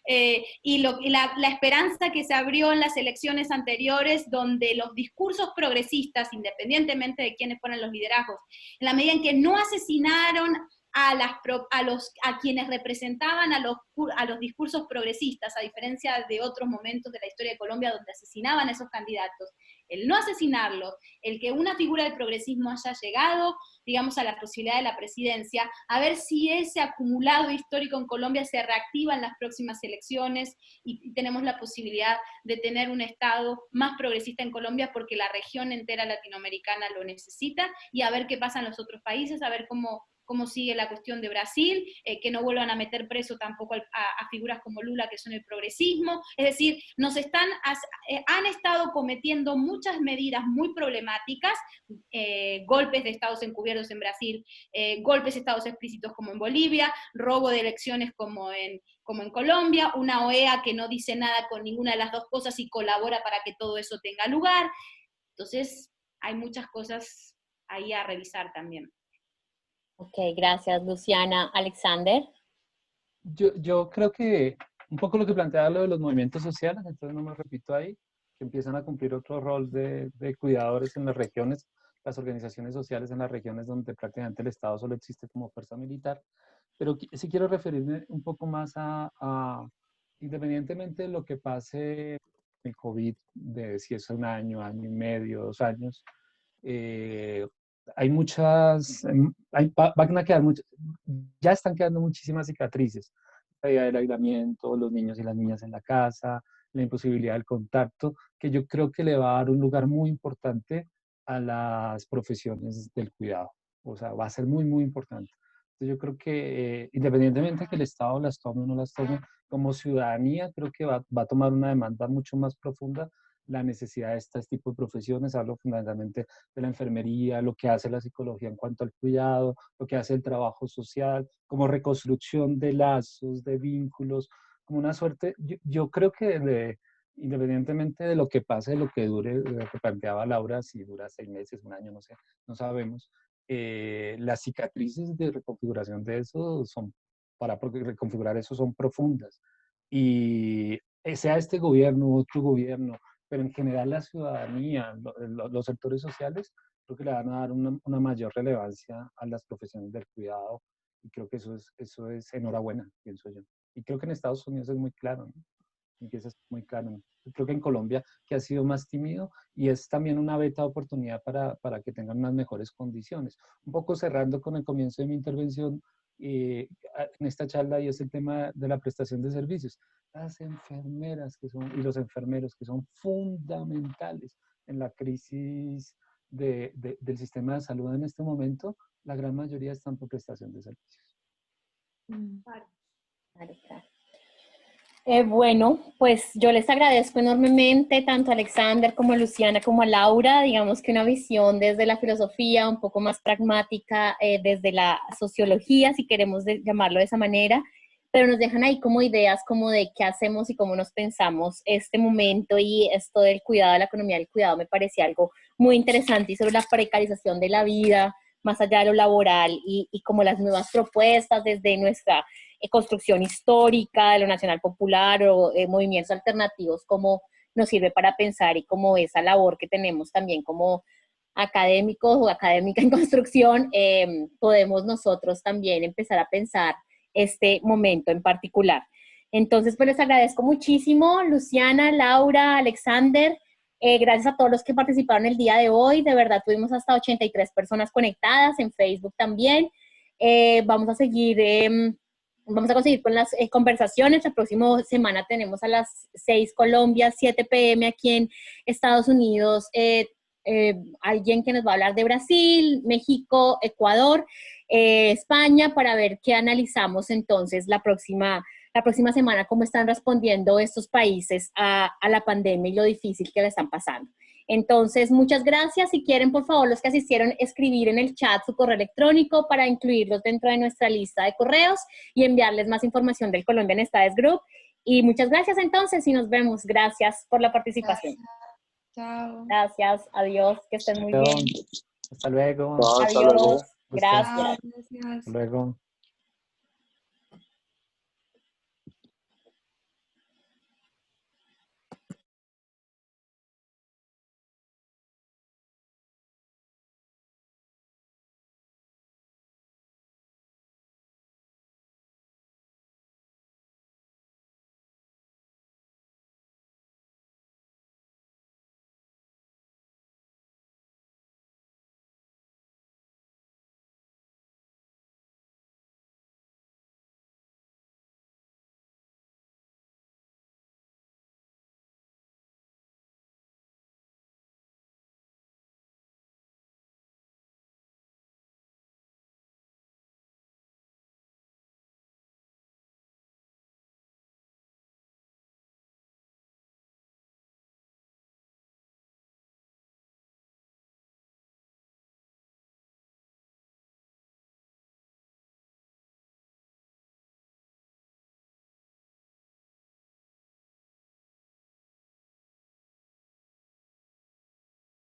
Speaker 5: y la esperanza que se abrió en las elecciones anteriores, donde los discursos progresistas, independientemente de quiénes fueran los liderazgos, en la medida en que no asesinaron a quienes representaban a los discursos progresistas, a diferencia de otros momentos de la historia de Colombia donde asesinaban a esos candidatos, el no asesinarlos, el que una figura del progresismo haya llegado, digamos, a la posibilidad de la presidencia, a ver si ese acumulado histórico en Colombia se reactiva en las próximas elecciones y tenemos la posibilidad de tener un Estado más progresista en Colombia porque la región entera latinoamericana lo necesita, y a ver qué pasa en los otros países, a ver cómo sigue la cuestión de Brasil, que no vuelvan a meter preso tampoco a figuras como Lula, que son el progresismo. Es decir, han estado cometiendo muchas medidas muy problemáticas, golpes de estados encubiertos en Brasil, golpes de estados explícitos como en Bolivia, robo de elecciones como en Colombia, una OEA que no dice nada con ninguna de las dos cosas y colabora para que todo eso tenga lugar. Entonces, hay muchas cosas ahí a revisar también.
Speaker 4: Ok, gracias, Luciana. Alexander.
Speaker 6: Yo creo que un poco lo que planteaba lo de los movimientos sociales, entonces no me repito ahí, que empiezan a cumplir otro rol de cuidadores en las regiones, las organizaciones sociales en las regiones donde prácticamente el Estado solo existe como fuerza militar. Pero sí quiero referirme un poco más independientemente de lo que pase el COVID, de si es un año, año y medio, 2 años, eh, hay muchas, van a quedar muchas, ya están quedando muchísimas cicatrices. La idea del aislamiento, los niños y las niñas en la casa, la imposibilidad del contacto, que yo creo que le va a dar un lugar muy importante a las profesiones del cuidado. O sea, va a ser muy, muy importante. Entonces yo creo que independientemente de que el Estado las tome o no las tome, como ciudadanía creo que va a tomar una demanda mucho más profunda la necesidad de este tipo de profesiones. Hablo fundamentalmente de la enfermería, lo que hace la psicología en cuanto al cuidado, lo que hace el trabajo social, como reconstrucción de lazos, de vínculos, como una suerte, yo creo que independientemente de lo que pase, de lo que dure, de lo que planteaba Laura, si dura 6 meses, un año, no sé, no sabemos, las cicatrices de reconfiguración de eso para reconfigurar eso son profundas. Y sea este gobierno, otro gobierno, pero en general la ciudadanía, los sectores sociales, creo que le van a dar una mayor relevancia a las profesiones del cuidado y creo que eso es enhorabuena, pienso yo. Y creo que en Estados Unidos es muy claro, ¿no? Empieza a ser muy claro, ¿no? Creo que en Colombia, que ha sido más tímido, y es también una beta oportunidad para que tengan unas mejores condiciones. Un poco cerrando con el comienzo de mi intervención en esta charla, y es el tema de la prestación de servicios. Las enfermeras y los enfermeros que son fundamentales en la crisis del sistema de salud en este momento, la gran mayoría están por prestación de servicios.
Speaker 4: Claro, claro. Bueno, pues yo les agradezco enormemente tanto a Alexander como a Luciana como a Laura, digamos que una visión desde la filosofía un poco más pragmática, desde la sociología, si queremos llamarlo de esa manera, pero nos dejan ahí como ideas como de qué hacemos y cómo nos pensamos este momento, y esto del cuidado, de la economía del cuidado me parece algo muy interesante, y sobre la precarización de la vida, más allá de lo laboral, y como las nuevas propuestas desde nuestra construcción histórica de lo nacional popular o movimientos alternativos, cómo nos sirve para pensar, y cómo esa labor que tenemos también como académicos o académica en construcción, podemos nosotros también empezar a pensar este momento en particular. Entonces, pues les agradezco muchísimo, Luciana, Laura, Alexander. Gracias a todos los que participaron el día de hoy. De verdad, tuvimos hasta 83 personas conectadas, en Facebook también. Vamos a seguir... Vamos a conseguir con las conversaciones. La próxima semana tenemos a las 6 Colombia, 7 p.m. aquí en Estados Unidos, alguien que nos va a hablar de Brasil, México, Ecuador, España, para ver qué analizamos entonces la próxima semana, cómo están respondiendo estos países a la pandemia y lo difícil que le están pasando. Entonces, muchas gracias. Si quieren, por favor, los que asistieron, escribir en el chat su correo electrónico para incluirlos dentro de nuestra lista de correos y enviarles más información del Colombian Studies Group. Y muchas gracias entonces y nos vemos. Gracias por la participación.
Speaker 3: Gracias. Chao.
Speaker 4: Gracias. Adiós. Que estén muy bien.
Speaker 6: Hasta luego.
Speaker 4: Adiós. Gracias.
Speaker 3: Chao, gracias.
Speaker 6: Hasta luego.